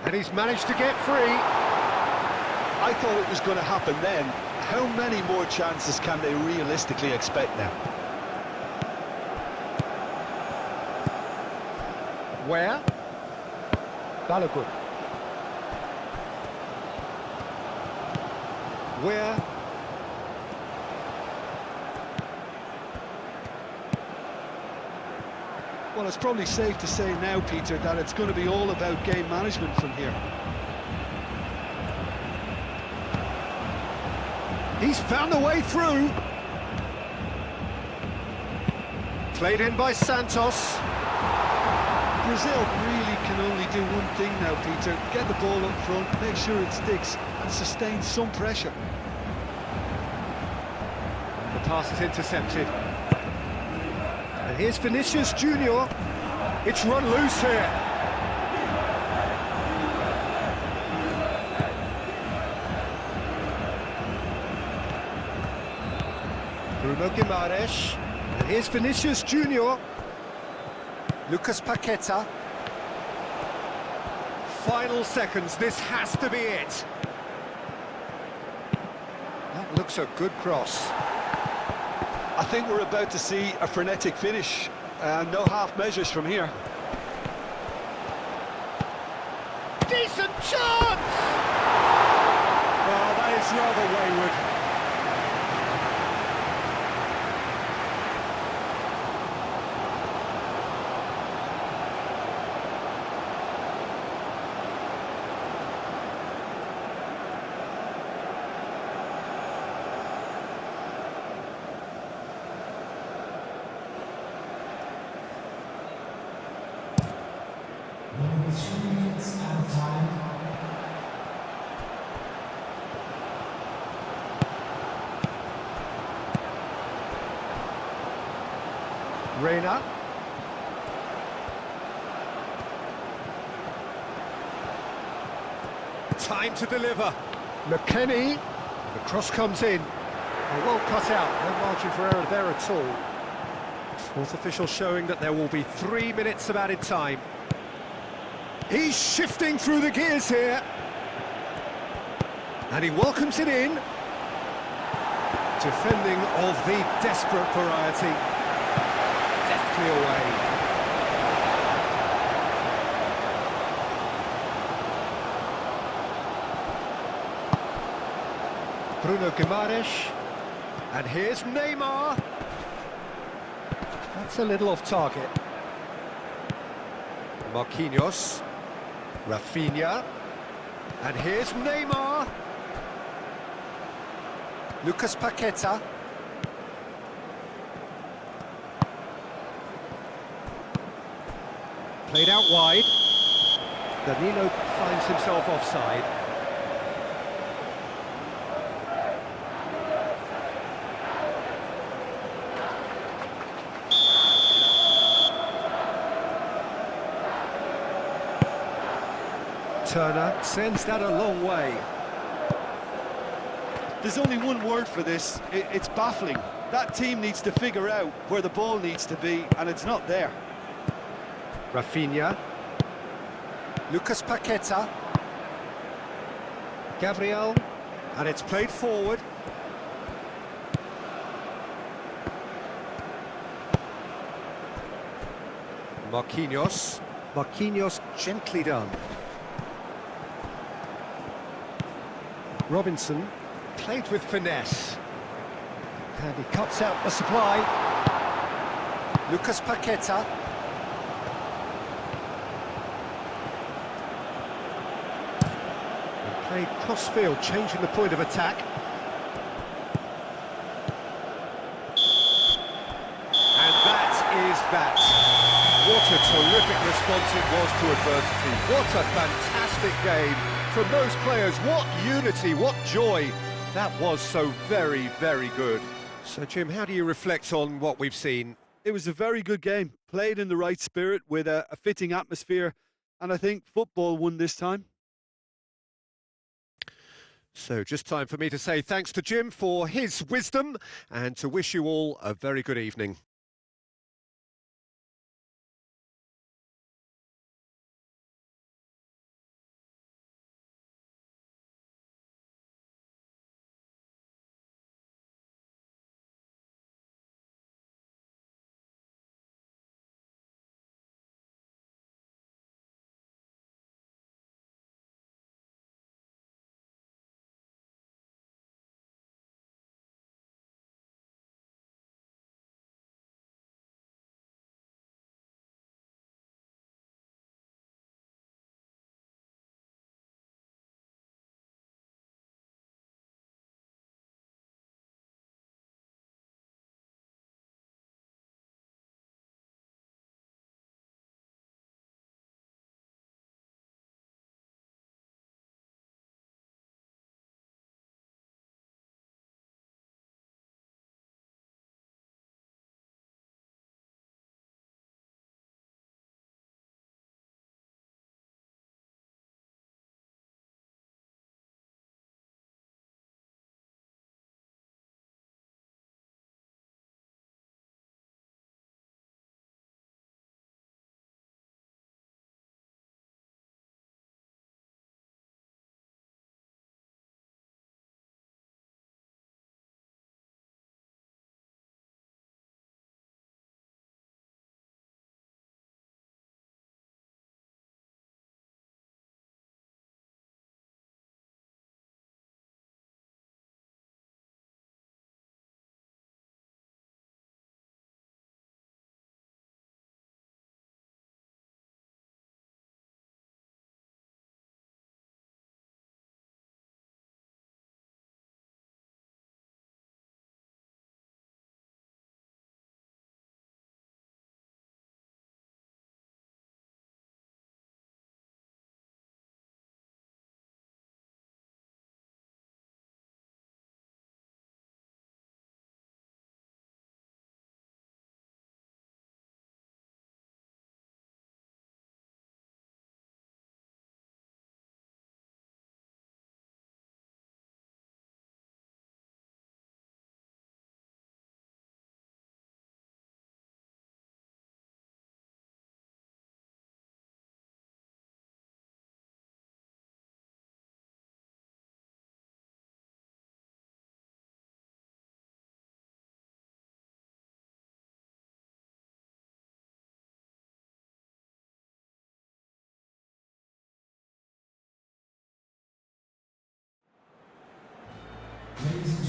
And he's managed to get free. I thought it was going to happen then. How many more chances can they realistically expect now? Where? Balogun. Where? Well, it's probably safe to say now, Peter, that it's going to be all about game management from here. He's found a way through. Played in by Santos. Brazil really can only do one thing now, Peter. Get the ball up front, make sure it sticks, and sustain some pressure. The pass is intercepted. And here's Vinicius Junior. It's run loose here. Bruno Guimaraes. And here's Vinicius Junior. Lucas Paqueta. Final seconds, this has to be it. That looks a good cross. I think we're about to see a frenetic finish. No half measures from here. Decent chance! Well, that is rather wayward. With 2 minutes out of time. Reina. Time to deliver. McKennie. The cross comes in. Well cut out. No margin for error there at all. Fourth official showing that there will be 3 minutes of added time. He's shifting through the gears here. And he welcomes it in. Defending of the desperate variety. Deftly away. Bruno Guimaraes. And here's Neymar. That's a little off target. Marquinhos. Rafinha. And here's Neymar. Lucas Paqueta. Played out wide. Danilo finds himself offside. Turner sends that a long way. There's only one word for this. It's baffling. That team needs to figure out where the ball needs to be, and it's not there. Rafinha. Lucas Paqueta. Gabriel. And it's played forward. Marquinhos. Marquinhos gently done. Robinson played with finesse. And he cuts out the supply. Lucas Paqueta. And played cross-field, changing the point of attack. And that is that. What a terrific response it was to adversity. What a fantastic game from those players. What unity, what joy. That was so very, very good. So, Jim, how do you reflect on what we've seen? It was a very good game, played in the right spirit with a fitting atmosphere, and I think football won this time. So just time for me to say thanks to Jim for his wisdom and to wish you all a very good evening. Ladies and